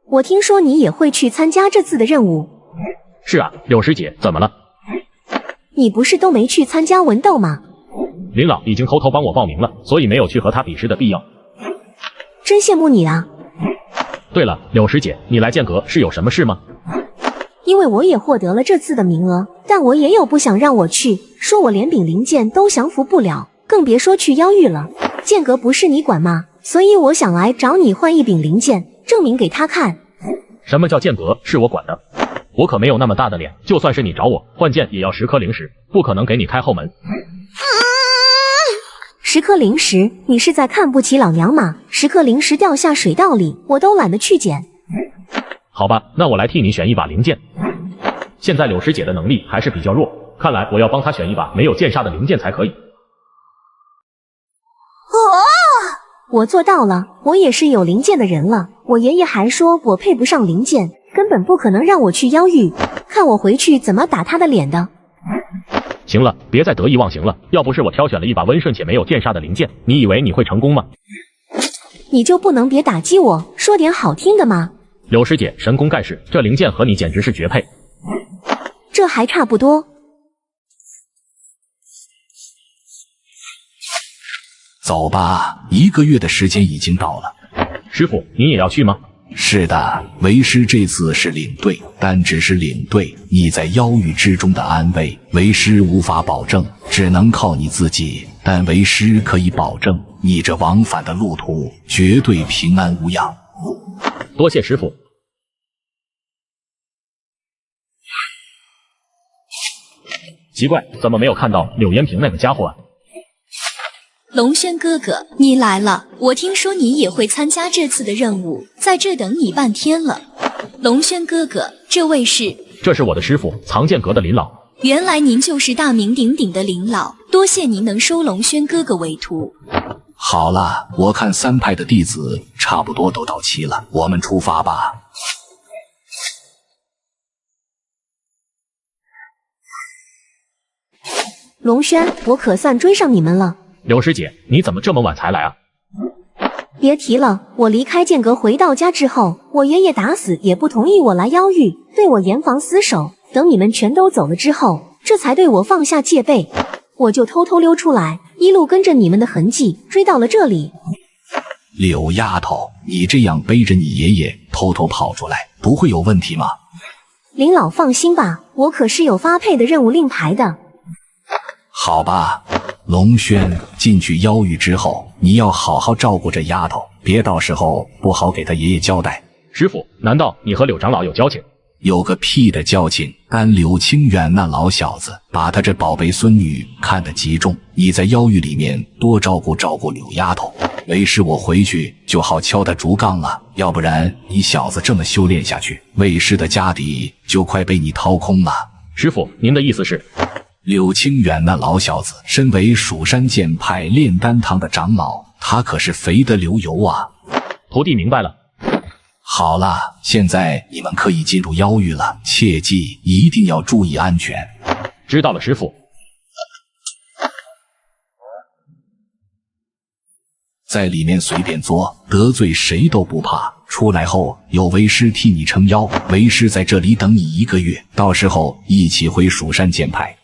我听说你也会去参加这次的任务。是啊，柳师姐，怎么了？你不是都没去参加文斗吗？林老已经偷偷帮我报名了，所以没有去和他比试的必要。真羡慕你啊！对了，柳师姐，你来剑阁是有什么事吗？因为我也获得了这次的名额，但我也有不想让我去，说我连丙灵剑都降服不了，更别说去妖域了。剑阁不是你管吗？所以我想来找你换一丙灵剑，证明给他看。什么叫剑阁是我管的？我可没有那么大的脸，就算是你找我换剑，也要10颗灵石，不可能给你开后门。10颗灵石，你是在看不起老娘吗？10颗灵石掉下水道里，我都懒得去捡。好吧，那我来替你选一把灵剑。现在柳师姐的能力还是比较弱，看来我要帮她选一把没有剑煞的灵剑才可以。我做到了，我也是有灵剑的人了。我爷爷还说我配不上灵剑，根本不可能让我去妖域，看我回去怎么打他的脸的。行了，别再得意忘形了，要不是我挑选了一把温顺且没有剑煞的灵剑，你以为你会成功吗？你就不能别打击我，说点好听的吗？柳师姐神功盖世，这灵剑和你简直是绝配。这还差不多。走吧，1个月的时间已经到了。师傅，您也要去吗？是的，为师这次是领队，但只是领队。你在妖域之中的安危，为师无法保证，只能靠你自己。但为师可以保证，你这往返的路途绝对平安无恙。多谢师傅。奇怪，怎么没有看到柳延平那个家伙啊？龙轩哥哥，你来了！我听说你也会参加这次的任务，在这等你半天了。龙轩哥哥，这位是？这是我的师傅，藏剑阁的林老。原来您就是大名鼎鼎的林老，多谢您能收龙轩哥哥为徒。好了，我看3派的弟子差不多都到齐了，我们出发吧。龙轩，我可算追上你们了。柳师姐，你怎么这么晚才来啊？别提了，我离开剑阁回到家之后，我爷爷打死也不同意我来妖域，对我严防死守。等你们全都走了之后，这才对我放下戒备。我就偷偷溜出来，一路跟着你们的痕迹追到了这里。柳丫头，你这样背着你爷爷偷偷跑出来，不会有问题吗？林老放心吧，我可是有发配的任务令牌的。好吧，龙轩，进去妖域之后，你要好好照顾这丫头，别到时候不好给他爷爷交代。师傅，难道你和柳长老有交情？有个屁的交情！但柳清远那老小子把他这宝贝孙女看得极重，你在妖域里面多照顾照顾柳丫头。为师我回去就好敲他竹杠了，要不然你小子这么修炼下去，为师的家底就快被你掏空了。师傅，您的意思是？柳清远那老小子身为蜀山剑派炼丹堂的长老，他可是肥得流油啊。徒弟明白了。好了，现在你们可以进入妖域了，切记一定要注意安全。知道了，师傅。在里面随便作，得罪谁都不怕。出来后有为师替你撑腰，为师在这里等你1个月，到时候一起回蜀山剑派。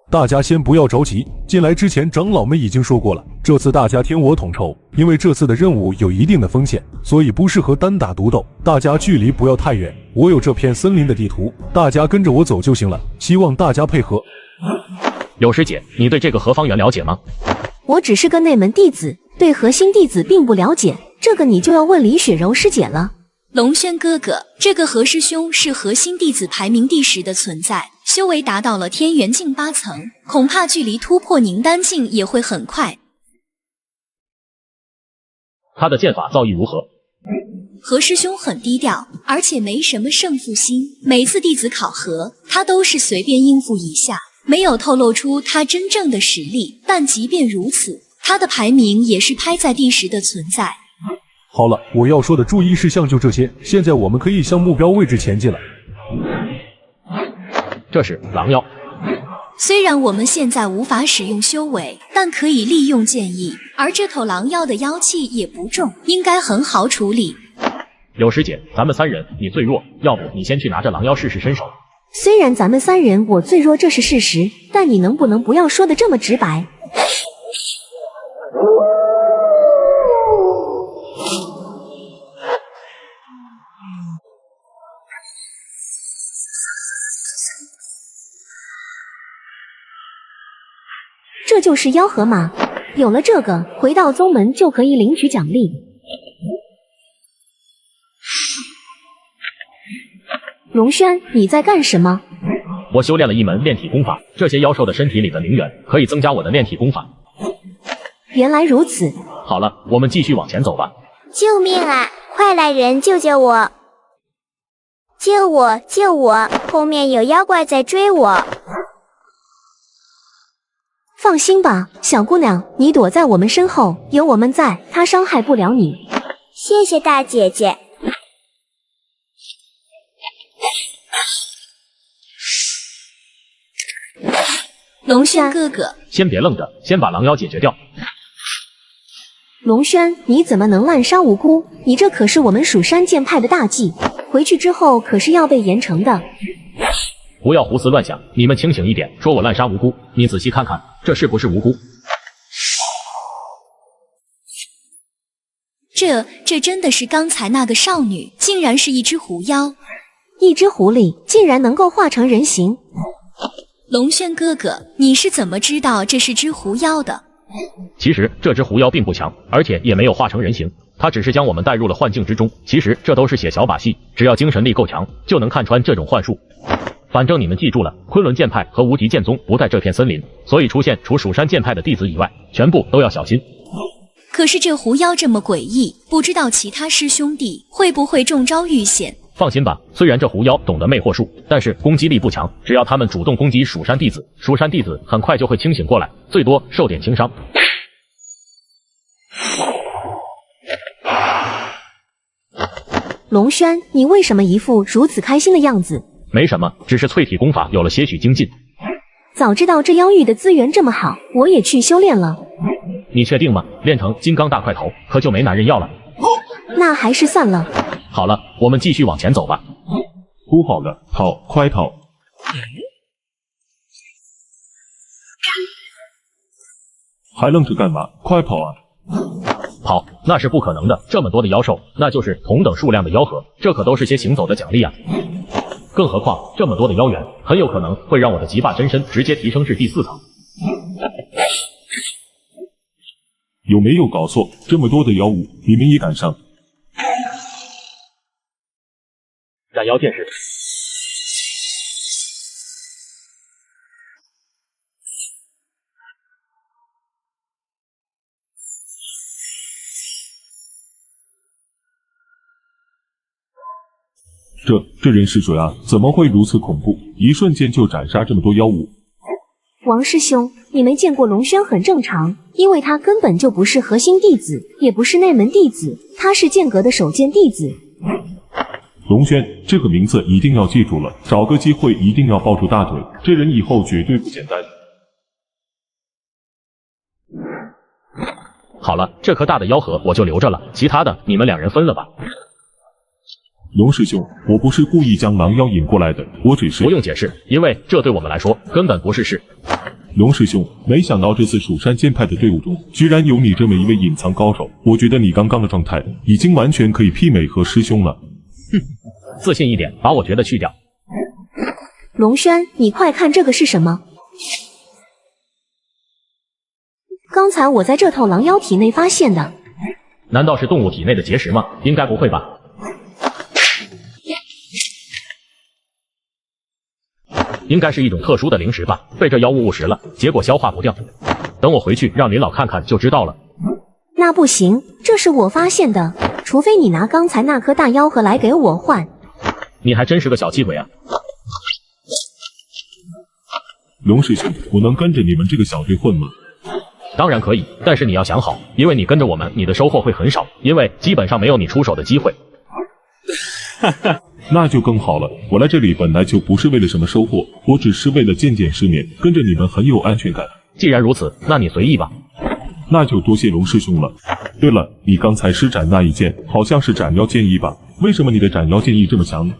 大家先不要着急，进来之前长老们已经说过了，这次大家听我统筹，因为这次的任务有一定的风险，所以不适合单打独斗，大家距离不要太远。我有这片森林的地图，大家跟着我走就行了，希望大家配合。柳师姐，你对这个何方圆了解吗？我只是个内门弟子，对核心弟子并不了解，这个你就要问李雪柔师姐了。龙轩哥哥，这个何师兄是核心弟子排名第10的存在，修为达到了天元境8层，恐怕距离突破宁丹境也会很快。他的剑法造诣如何？何师兄很低调，而且没什么胜负心，每次弟子考核，他都是随便应付一下，没有透露出他真正的实力。但即便如此，他的排名也是排在第10的存在。好了，我要说的注意事项就这些，现在我们可以向目标位置前进了。这是狼妖。虽然我们现在无法使用修为，但可以利用剑意，而这头狼妖的妖气也不重，应该很好处理。柳师姐，咱们3人你最弱，要不你先去拿着狼妖试试身手。虽然咱们3人我最弱，这是事实，但你能不能不要说的这么直白？这就是妖河马，有了这个，回到宗门就可以领取奖励。龙轩，你在干什么？我修炼了一门炼体功法，这些妖兽的身体里的灵元可以增加我的炼体功法。原来如此。好了，我们继续往前走吧。救命啊！快来人救救我！救我！救我！后面有妖怪在追我！放心吧，小姑娘，你躲在我们身后，有我们在，他伤害不了你。谢谢大姐姐。龙轩哥哥，先别愣着，先把狼妖解决掉。龙轩，你怎么能滥杀无辜？你这可是我们蜀山剑派的大忌，回去之后可是要被严惩的。不要胡思乱想，你们清醒一点，说我滥杀无辜，你仔细看看，这是不是无辜？这真的是刚才那个少女，竟然是一只狐妖，一只狐狸竟然能够化成人形。龙轩哥哥，你是怎么知道这是只狐妖的？其实这只狐妖并不强，而且也没有化成人形，它只是将我们带入了幻境之中。其实这都是些小把戏，只要精神力够强，就能看穿这种幻术。反正你们记住了，昆仑剑派和无极剑宗不在这片森林，所以出现除蜀山剑派的弟子以外，全部都要小心。可是这狐妖这么诡异，不知道其他师兄弟会不会中招遇险。放心吧，虽然这狐妖懂得魅惑术，但是攻击力不强，只要他们主动攻击蜀山弟子，蜀山弟子很快就会清醒过来，最多受点轻伤。龙轩，你为什么一副如此开心的样子？没什么，只是淬体功法有了些许精进。早知道这妖域的资源这么好，我也去修炼了。你确定吗？练成金刚大块头，可就没男人要了。那还是算了。好了，我们继续往前走吧。铺好了，逃，快逃！还愣着干嘛？快跑啊！跑，那是不可能的。这么多的妖兽，那就是同等数量的妖核，这可都是些行走的奖励啊。更何况这么多的妖元，很有可能会让我的极霸真身直接提升至第4层。有没有搞错？这么多的妖物，你们也敢上？斩妖剑士。这人是谁啊？怎么会如此恐怖？一瞬间就斩杀这么多妖物。王师兄，你没见过龙轩很正常，因为他根本就不是核心弟子，也不是内门弟子，他是剑阁的首剑弟子。龙轩这个名字一定要记住了，找个机会一定要抱住大腿，这人以后绝对不简单。好了，这颗大的妖核我就留着了，其他的你们两人分了吧。龙师兄，我不是故意将狼妖引过来的，我只是……不用解释，因为这对我们来说根本不是事。龙师兄，没想到这次蜀山剑派的队伍中，居然有你这么一位隐藏高手，我觉得你刚刚的状态已经完全可以媲美和师兄了。哼，自信一点，把我觉得去掉。龙轩，你快看这个是什么？刚才我在这头狼妖体内发现的。难道是动物体内的结石吗？应该不会吧。应该是一种特殊的灵石吧，被这妖物误食了，结果消化不掉。等我回去让林老看看就知道了。那不行，这是我发现的，除非你拿刚才那颗大妖核来给我换。你还真是个小气鬼啊！龙师兄，我能跟着你们这个小队混吗？当然可以，但是你要想好，因为你跟着我们，你的收获会很少，因为基本上没有你出手的机会。哈哈。那就更好了，我来这里本来就不是为了什么收获，我只是为了见见世面，跟着你们很有安全感。既然如此，那你随意吧。那就多谢龙师兄了。对了，你刚才施展那一剑，好像是斩妖剑意吧？为什么你的斩妖剑意这么强？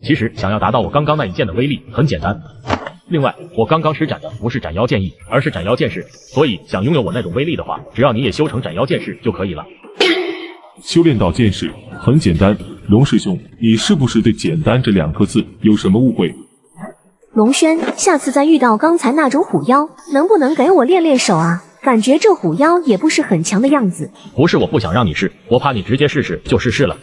其实想要达到我刚刚那一剑的威力很简单。另外，我刚刚施展的不是斩妖剑意，而是斩妖剑士，所以想拥有我那种威力的话，只要你也修成斩妖剑士就可以了。修炼到剑士很简单，龙师兄，你是不是对简单这2个字有什么误会？龙轩，下次再遇到刚才那种虎妖，能不能给我练练手啊？感觉这虎妖也不是很强的样子。不是我不想让你试，我怕你直接试试就失势了。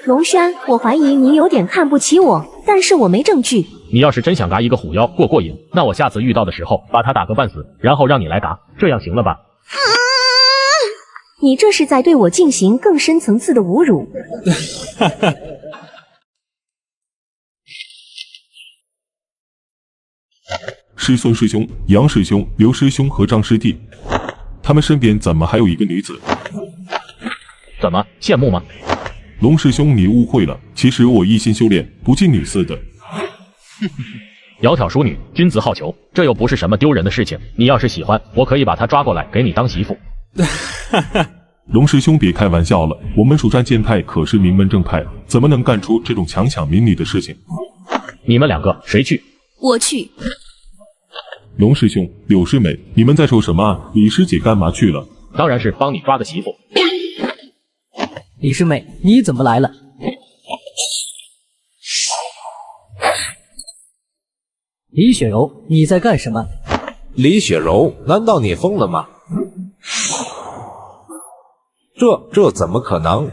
龙轩，我怀疑你有点看不起我，但是我没证据。你要是真想嘎一个虎妖过瘾，那我下次遇到的时候把他打个半死，然后让你来嘎，这样行了吧？你这是在对我进行更深层次的侮辱。师孙师兄、杨师兄、刘师兄和张师弟，他们身边怎么还有一个女子？怎么羡慕吗？龙师兄，你误会了，其实我一心修炼，不近女色的。窈窕淑女，君子好逑，这又不是什么丢人的事情。你要是喜欢，我可以把她抓过来给你当媳妇。龙师兄，别开玩笑了，我们蜀山剑派可是名门正派，怎么能干出这种强抢民女的事情？你们两个谁去？我去。龙师兄，柳师妹，你们在说什么啊？李师姐干嘛去了？当然是帮你抓个媳妇。李师妹，你怎么来了？李雪柔，你在干什么？李雪柔，难道你疯了吗？这怎么可能？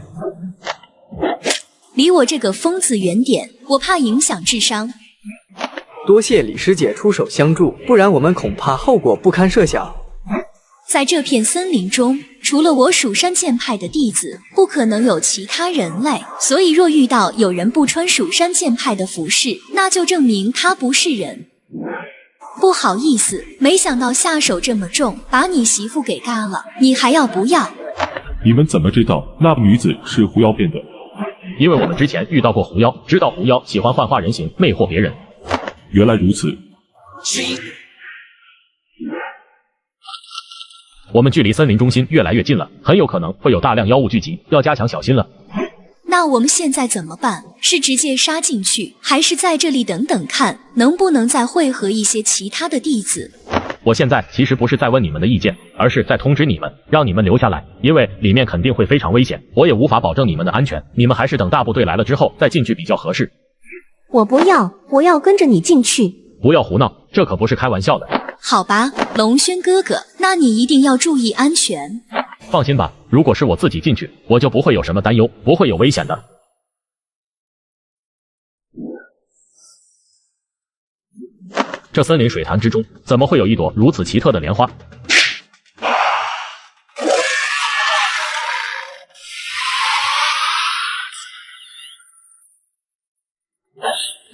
离我这个疯子远点，我怕影响智商。多谢李师姐出手相助，不然我们恐怕后果不堪设想。在这片森林中，除了我蜀山剑派的弟子，不可能有其他人类。所以若遇到有人不穿蜀山剑派的服饰，那就证明他不是人。不好意思，没想到下手这么重，把你媳妇给干了，你还要不要？你们怎么知道那女子是狐妖变的？因为我们之前遇到过狐妖，知道狐妖喜欢幻化人形，魅惑别人。原来如此。我们距离森林中心越来越近了，很有可能会有大量妖物聚集，要加强小心了。那我们现在怎么办？是直接杀进去，还是在这里等等看，能不能再汇合一些其他的弟子？我现在其实不是在问你们的意见，而是在通知你们，让你们留下来，因为里面肯定会非常危险，我也无法保证你们的安全，你们还是等大部队来了之后再进去比较合适。我不要，我要跟着你进去。不要胡闹，这可不是开玩笑的。好吧，龙轩哥哥，那你一定要注意安全。放心吧，如果是我自己进去，我就不会有什么担忧，不会有危险的。这森林水潭之中，怎么会有一朵如此奇特的莲花？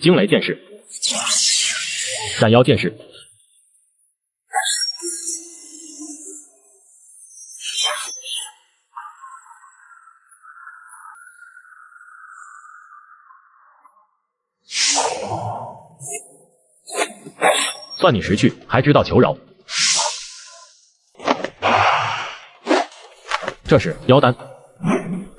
惊雷剑士，斩妖剑士，算你识趣，还知道求饶。这是妖丹。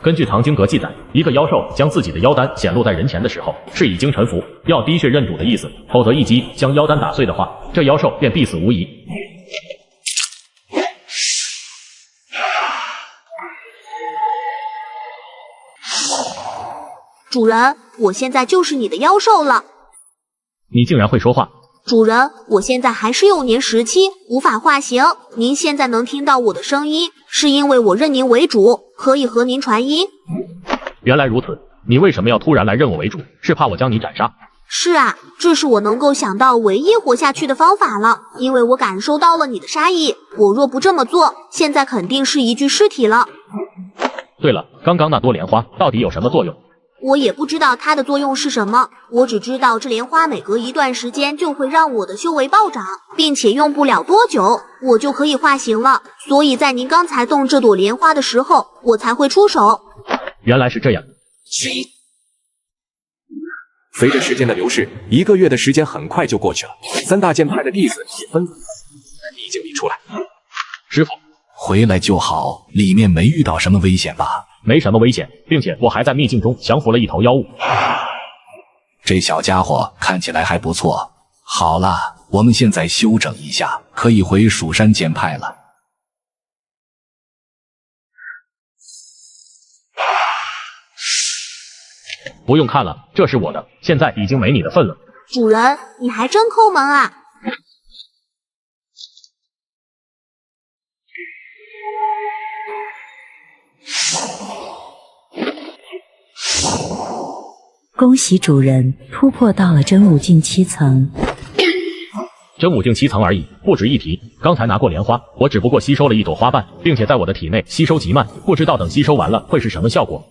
根据藏经阁记载，一个妖兽将自己的妖丹显露在人前的时候，是已经臣服，要滴血认主的意思，否则一击将妖丹打碎的话，这妖兽便必死无疑。主人，我现在就是你的妖兽了。你竟然会说话！主人，我现在还是幼年时期，无法化形。您现在能听到我的声音，是因为我认您为主，可以和您传音。原来如此，你为什么要突然来认我为主？是怕我将你斩杀？是啊，这是我能够想到唯一活下去的方法了，因为我感受到了你的杀意。我若不这么做，现在肯定是一具尸体了。对了，刚刚那朵莲花到底有什么作用？我也不知道它的作用是什么，我只知道这莲花每隔一段时间就会让我的修为暴涨，并且用不了多久，我就可以化形了。所以在您刚才动这朵莲花的时候，我才会出手。原来是这样。随着时间的流逝，1个月的时间很快就过去了。3大剑派的弟子也纷纷在秘境里出来。师傅，回来就好，里面没遇到什么危险吧？没什么危险，并且我还在秘境中降服了一头妖物。这小家伙看起来还不错。好了，我们现在休整一下，可以回蜀山剑派了。不用看了，这是我的，现在已经没你的份了。主人，你还真抠门啊！恭喜主人突破到了真武境7层。真武境7层而已，不值一提。刚才拿过莲花，我只不过吸收了一朵花瓣，并且在我的体内吸收极慢，不知道等吸收完了会是什么效果。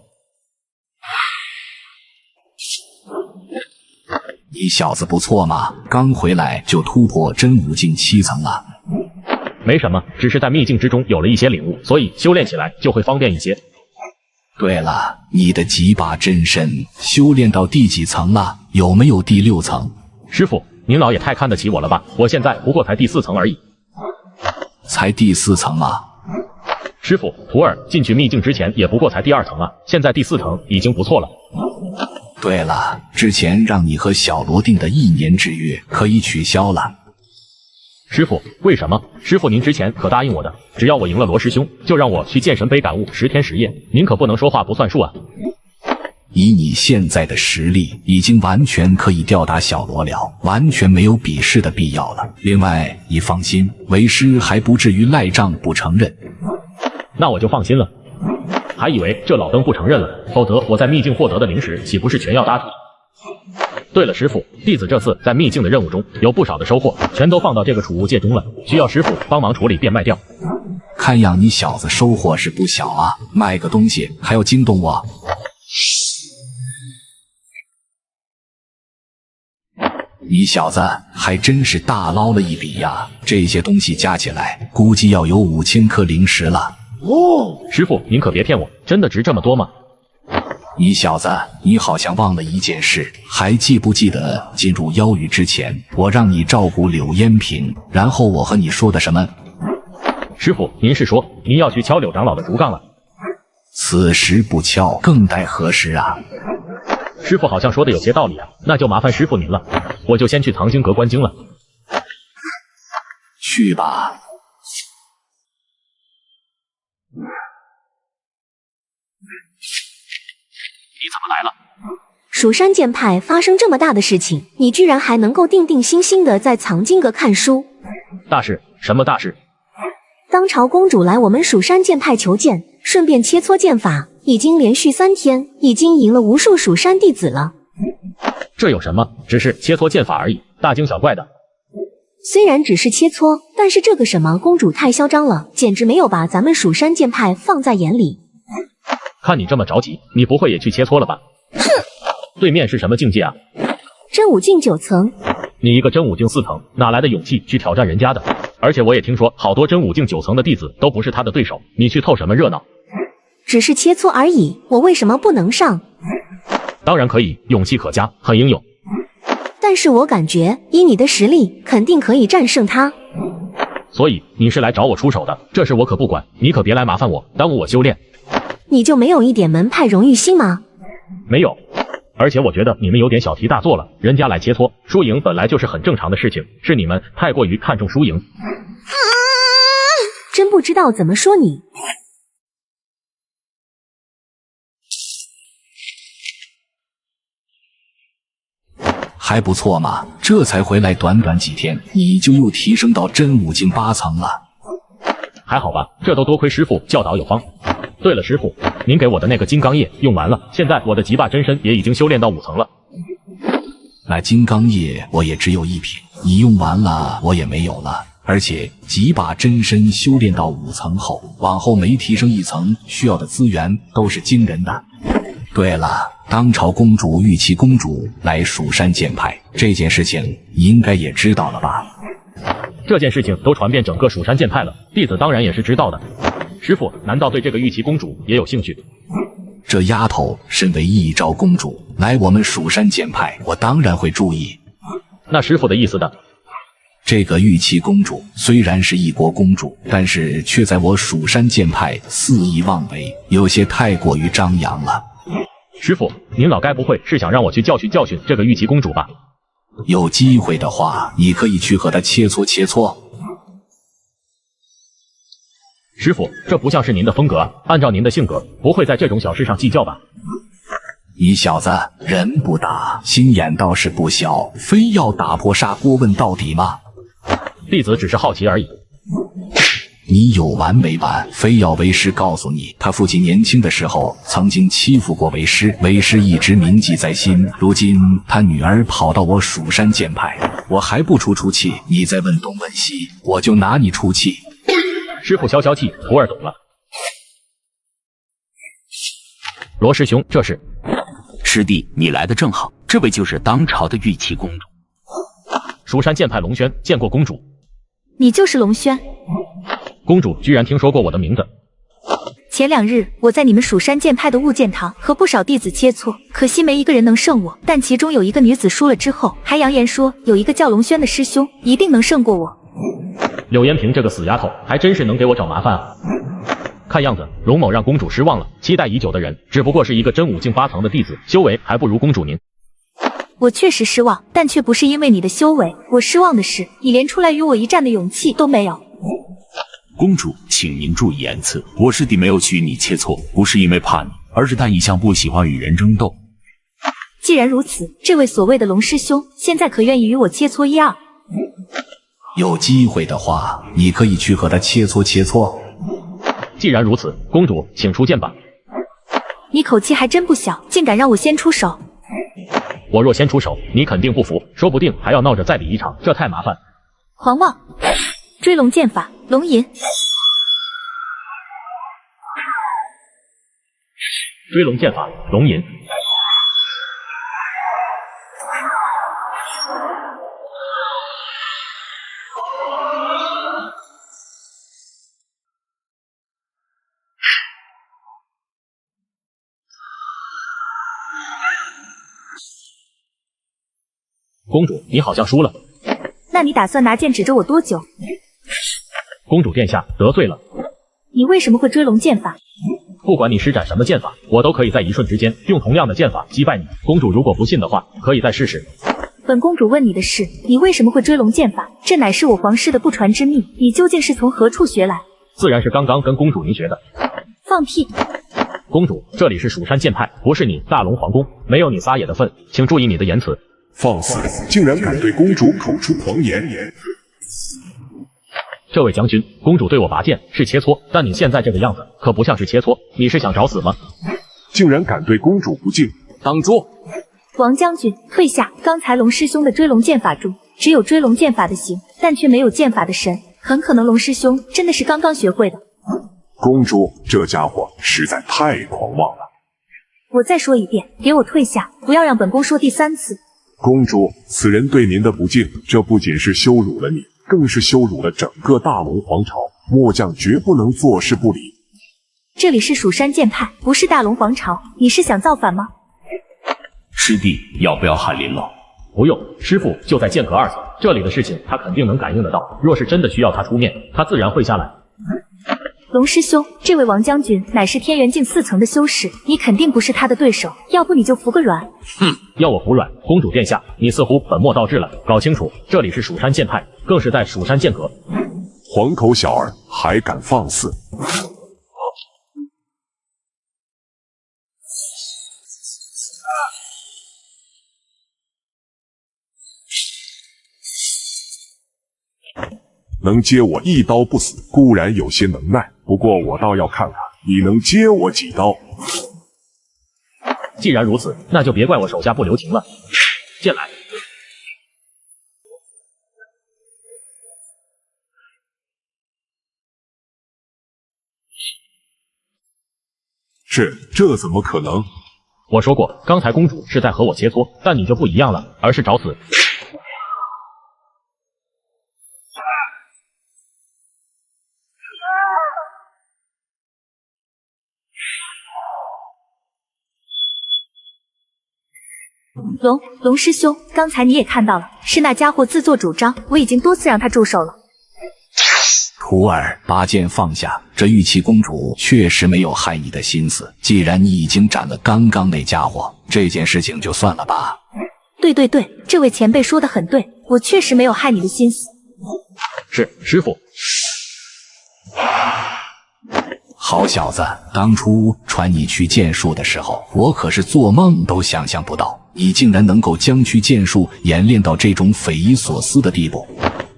你小子不错嘛，刚回来就突破真武境7层了。没什么，只是在秘境之中有了一些领悟，所以修炼起来就会方便一些。对了，你的极霸真身修炼到第几层了？有没有第6层？师傅，您老也太看得起我了吧？我现在不过才第4层而已。才第4层啊？师傅，徒儿进去秘境之前也不过才第2层啊，现在第4层已经不错了。对了，之前让你和小罗定的1年之约可以取消了。师傅，为什么？师傅您之前可答应我的，只要我赢了罗师兄，就让我去剑神碑感悟10天10夜，您可不能说话不算数啊。以你现在的实力，已经完全可以吊打小罗了，完全没有比试的必要了。另外，你放心，为师还不至于赖账不承认。那我就放心了，还以为这老登不承认了，否则我在秘境获得的灵石岂不是全要搭出去？对了，师傅，弟子这次在秘境的任务中有不少的收获，全都放到这个储物戒中了，需要师傅帮忙处理变卖掉。看样你小子收获是不小啊，卖个东西还要惊动我。你小子还真是大捞了一笔呀！这些东西加起来，估计要有5000颗灵石了。哦，师傅，您可别骗我，真的值这么多吗？你小子，你好像忘了一件事，还记不记得进入妖域之前，我让你照顾柳烟平，然后我和你说的什么？师傅，您是说您要去敲柳长老的竹杠了？此时不敲，更待何时啊？师傅好像说的有些道理啊，那就麻烦师傅您了，我就先去藏经阁观经了。去吧。你怎么来了？蜀山剑派发生这么大的事情，你居然还能够定定心心的在藏经阁看书？大事？什么大事？当朝公主来我们蜀山剑派求剑，顺便切磋剑法，已经连续3天，已经赢了无数蜀山弟子了。这有什么？只是切磋剑法而已，大惊小怪的。虽然只是切磋，但是这个什么公主太嚣张了，简直没有把咱们蜀山剑派放在眼里。看你这么着急，你不会也去切磋了吧？哼！对面是什么境界啊？真武境9层。你一个真武境4层，哪来的勇气去挑战人家的？而且我也听说，好多真武境9层的弟子都不是他的对手，你去凑什么热闹？只是切磋而已，我为什么不能上？当然可以，勇气可嘉，很英勇。但是我感觉，以你的实力，肯定可以战胜他。所以你是来找我出手的，这事我可不管，你可别来麻烦我，耽误我修炼。你就没有一点门派荣誉心吗？没有，而且我觉得你们有点小题大做了，人家来切磋，输赢本来就是很正常的事情，是你们太过于看重输赢。真不知道怎么说你。还不错嘛，这才回来短短几天，你就又提升到真武境8层了。还好吧，这都多亏师傅教导有方。对了，师傅，您给我的那个金刚叶用完了，现在我的极霸真身也已经修炼到5层了。那金刚叶我也只有1品，你用完了我也没有了。而且极霸真身修炼到5层后，往后每提升1层需要的资源都是惊人的。对了，当朝公主玉琪公主来蜀山剑派这件事情，你应该也知道了吧？这件事情都传遍整个蜀山剑派了，弟子当然也是知道的。师傅，难道对这个玉琪公主也有兴趣？这丫头身为一朝公主来我们蜀山剑派，我当然会注意。那师傅的意思呢？这个玉琪公主虽然是一国公主，但是却在我蜀山剑派肆意妄为，有些太过于张扬了。师傅，您老该不会是想让我去教训教训这个玉琪公主吧？有机会的话，你可以去和她切磋切磋。师傅，这不像是您的风格啊！按照您的性格，不会在这种小事上计较吧？你小子人不大，心眼倒是不小，非要打破砂锅问到底吗？弟子只是好奇而已。你有完没完？非要为师告诉你，他父亲年轻的时候曾经欺负过为师，为师一直铭记在心。如今他女儿跑到我蜀山剑派，我还不出气？你再问东问西，我就拿你出气。师傅消消气，徒儿懂了。罗师兄，这是师弟，你来的正好，这位就是当朝的玉琪公主。蜀山剑派龙轩见过公主。你就是龙轩？公主居然听说过我的名字。前2日我在你们蜀山剑派的悟剑堂和不少弟子切磋，可惜没一个人能胜我，但其中有一个女子输了之后，还扬言说有一个叫龙轩的师兄一定能胜过我。柳延平这个死丫头还真是能给我找麻烦啊！看样子龙某让公主失望了，期待已久的人只不过是一个真武境8层的弟子，修为还不如公主您。我确实失望，但却不是因为你的修为，我失望的是你连出来与我一战的勇气都没有。公主，请您注意言辞，我师弟没有许你切磋，不是因为怕你，而是他一向不喜欢与人争斗。既然如此，这位所谓的龙师兄，现在可愿意与我切磋一二？有机会的话，你可以去和他切磋切磋。既然如此，公主请出剑吧。你口气还真不小，竟敢让我先出手。我若先出手，你肯定不服，说不定还要闹着再比一场，这太麻烦。狂妄！追龙剑法，龙吟。追龙剑法，龙吟。公主，你好像输了。那你打算拿剑指着我多久？公主殿下得罪了。你为什么会追龙剑法？不管你施展什么剑法，我都可以在一瞬之间用同样的剑法击败你。公主如果不信的话，可以再试试。本公主问你的是，你为什么会追龙剑法？这乃是我皇室的不传之秘，你究竟是从何处学来？自然是刚刚跟公主您学的。放屁！公主，这里是蜀山剑派，不是你大龙皇宫，没有你撒野的份，请注意你的言辞。放肆！竟然敢对公主口出狂言！这位将军，公主对我拔剑是切磋，但你现在这个样子可不像是切磋，你是想找死吗？竟然敢对公主不敬！当桌！王将军，退下！刚才龙师兄的追龙剑法中，只有追龙剑法的形，但却没有剑法的神，很可能龙师兄真的是刚刚学会的。公主，这家伙实在太狂妄了！我再说一遍，给我退下！不要让本宫说第3次。公主，此人对您的不敬，这不仅是羞辱了你，更是羞辱了整个大龙皇朝。末将绝不能坐视不理。这里是蜀山剑派，不是大龙皇朝，你是想造反吗？师弟，要不要喊林老？不用，师傅就在剑阁2层，这里的事情他肯定能感应得到。若是真的需要他出面，他自然会下来。龙师兄，这位王将军乃是天元境4层的修士，你肯定不是他的对手，要不你就服个软。哼，要我服软？公主殿下，你似乎本末倒置了，搞清楚，这里是蜀山剑派，更是在蜀山剑阁。黄口小儿还敢放肆！能接我一刀不死，固然有些能耐，不过我倒要看看你能接我几刀。既然如此，那就别怪我手下不留情了。剑来！是，这怎么可能？我说过，刚才公主是在和我切磋，但你就不一样了，而是找死。龙师兄，刚才你也看到了，是那家伙自作主张，我已经多次让他住手了。徒儿，把剑放下，这玉琪公主确实没有害你的心思。既然你已经斩了刚刚那家伙，这件事情就算了吧。对，这位前辈说的很对，我确实没有害你的心思。是，师傅。好小子，当初传你去剑术的时候，我可是做梦都想象不到，你竟然能够将去剑术演练到这种匪夷所思的地步。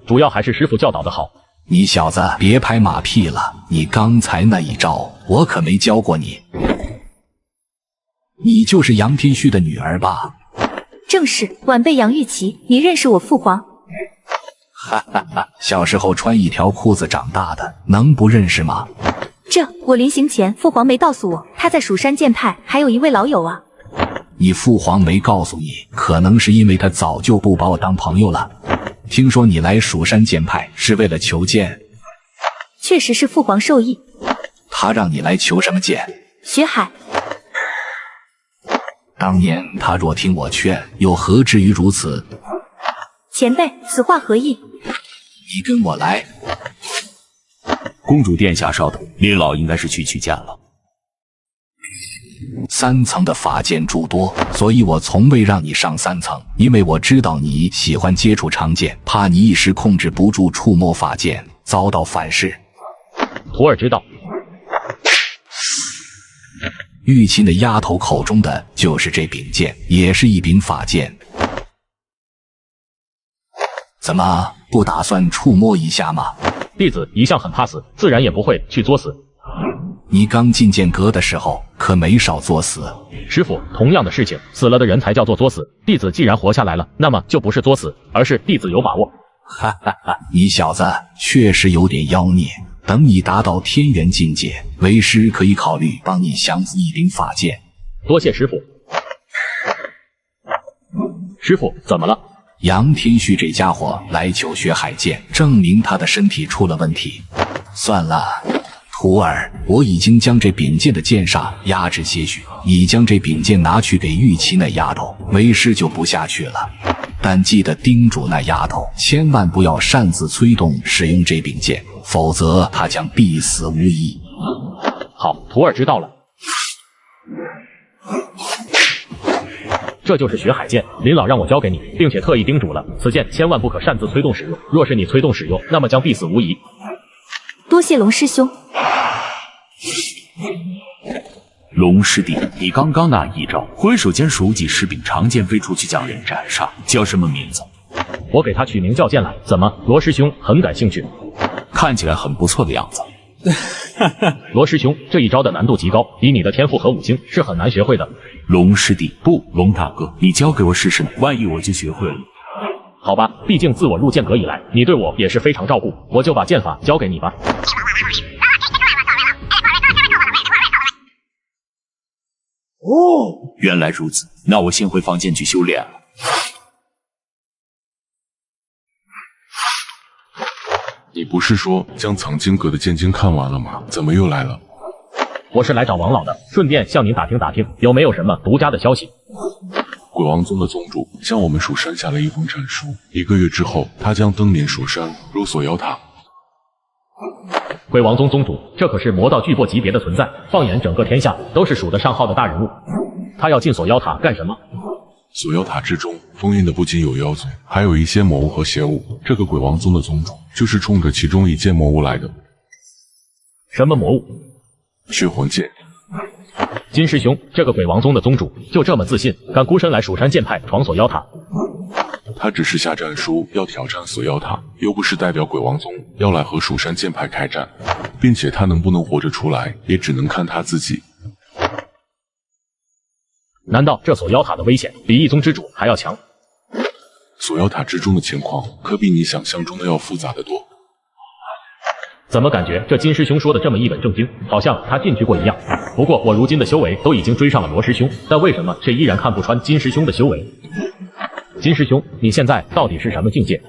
主要还是师傅教导的好。你小子别拍马屁了，你刚才那一招我可没教过你。你就是杨天旭的女儿吧？正是，晚辈杨玉琪，你认识我父皇？哈哈哈，小时候穿一条裤子长大的，能不认识吗？我临行前，父皇没告诉我，他在蜀山剑派还有一位老友啊。你父皇没告诉你，可能是因为他早就不把我当朋友了。听说你来蜀山剑派是为了求剑？确实是父皇授意。他让你来求什么剑？血海。当年他若听我劝，又何至于如此？前辈，此话何意？你跟我来。公主殿下稍等，李老应该是去取剑了。3层的法剑诸多，所以我从未让你上3层，因为我知道你喜欢接触长剑，怕你一时控制不住触摸法剑，遭到反噬。徒儿知道。玉琴的丫头口中的就是这柄剑，也是一柄法剑。怎么不打算触摸一下吗？弟子一向很怕死，自然也不会去作死。你刚进剑阁的时候可没少作死。师傅，同样的事情，死了的人才叫做作死。弟子既然活下来了，那么就不是作死，而是弟子有把握。哈哈哈，你小子确实有点妖孽。等你达到天元境界，为师可以考虑帮你降服一柄法剑。多谢师傅。师傅，怎么了？杨天旭这家伙来求学海剑，证明他的身体出了问题。算了，徒儿，我已经将这柄剑的剑煞压制些许，你将这柄剑拿去给玉琪那丫头，为师就不下去了。但记得叮嘱那丫头，千万不要擅自催动使用这柄剑，否则她将必死无疑。好，徒儿知道了。这就是血海剑，林老让我交给你，并且特意叮嘱了，此剑千万不可擅自催动使用，若是你催动使用，那么将必死无疑。多谢龙师兄。龙师弟，你刚刚那一招，挥手间数几十柄长剑飞出去，将人斩杀，叫什么名字？我给他取名叫剑来。怎么，罗师兄很感兴趣？看起来很不错的样子。罗师兄，这一招的难度极高，以你的天赋和五行是很难学会的。龙师弟，不，龙大哥，你教给我试试呢，万一我就学会了。好吧，毕竟自我入剑阁以来，你对我也是非常照顾，我就把剑法交给你吧。哦，原来如此，那我先回房间去修炼了。你不是说将藏经阁的剑经看完了吗？怎么又来了？我是来找王老的，顺便向您打听打听，有没有什么独家的消息。鬼王宗的宗主向我们蜀山下了一封战书，1个月之后，他将登临蜀山，入锁妖塔。鬼王宗宗主，这可是魔道巨擘级别的存在，放眼整个天下，都是数得上号的大人物。他要进锁妖塔干什么？锁妖塔之中封印的不仅有妖族，还有一些魔物和邪物。这个鬼王宗的宗主就是冲着其中一件魔物来的。什么魔物？血魂剑。金师兄，这个鬼王宗的宗主就这么自信，敢孤身来蜀山剑派闯锁妖塔？他只是下战书要挑战锁妖塔，又不是代表鬼王宗要来和蜀山剑派开战，并且他能不能活着出来，也只能看他自己。难道这锁妖塔的危险比一宗之主还要强？锁妖塔之中的情况可比你想象中的要复杂得多。怎么感觉这金师兄说的这么一本正经，好像他进去过一样？不过我如今的修为都已经追上了罗师兄，但为什么却依然看不穿金师兄的修为？金师兄，你现在到底是什么境界？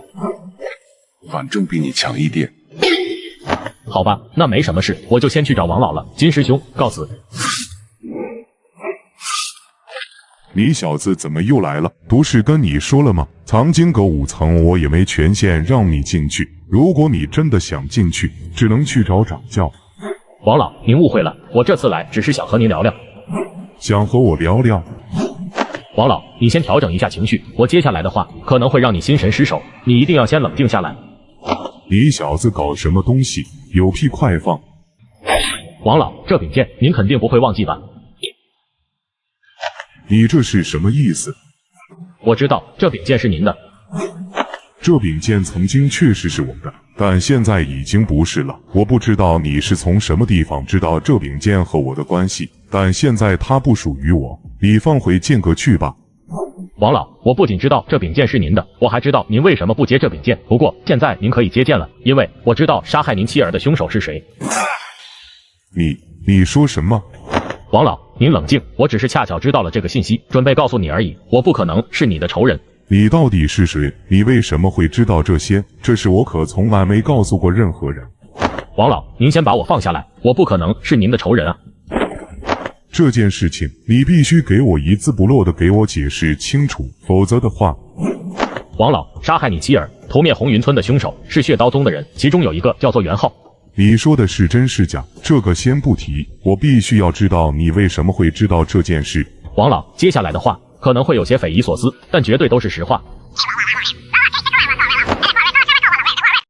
反正比你强一点。好吧，那没什么事，我就先去找王老了。金师兄，告辞。你小子怎么又来了？不是跟你说了吗？藏经阁5层我也没权限让你进去，如果你真的想进去，只能去找掌教。王老，您误会了，我这次来只是想和您聊聊。想和我聊聊？王老，你先调整一下情绪，我接下来的话可能会让你心神失守，你一定要先冷静下来。你小子搞什么东西？有屁快放！王老，这柄剑您肯定不会忘记吧？你这是什么意思？我知道这柄剑是您的。这柄剑曾经确实是我的，但现在已经不是了。我不知道你是从什么地方知道这柄剑和我的关系，但现在它不属于我，你放回剑阁去吧。王老，我不仅知道这柄剑是您的，我还知道您为什么不接这柄剑。不过现在您可以接剑了，因为我知道杀害您妻儿的凶手是谁。你说什么？王老，您冷静，我只是恰巧知道了这个信息，准备告诉你而已，我不可能是你的仇人。你到底是谁？你为什么会知道这些？这事我可从来没告诉过任何人。王老，您先把我放下来，我不可能是您的仇人啊。这件事情你必须给我一字不漏的给我解释清楚，否则的话……王老，杀害你妻儿、屠灭红云村的凶手是血刀宗的人，其中有一个叫做袁浩。你说的是真是假？这个先不提，我必须要知道你为什么会知道这件事。王老，接下来的话可能会有些匪夷所思，但绝对都是实话。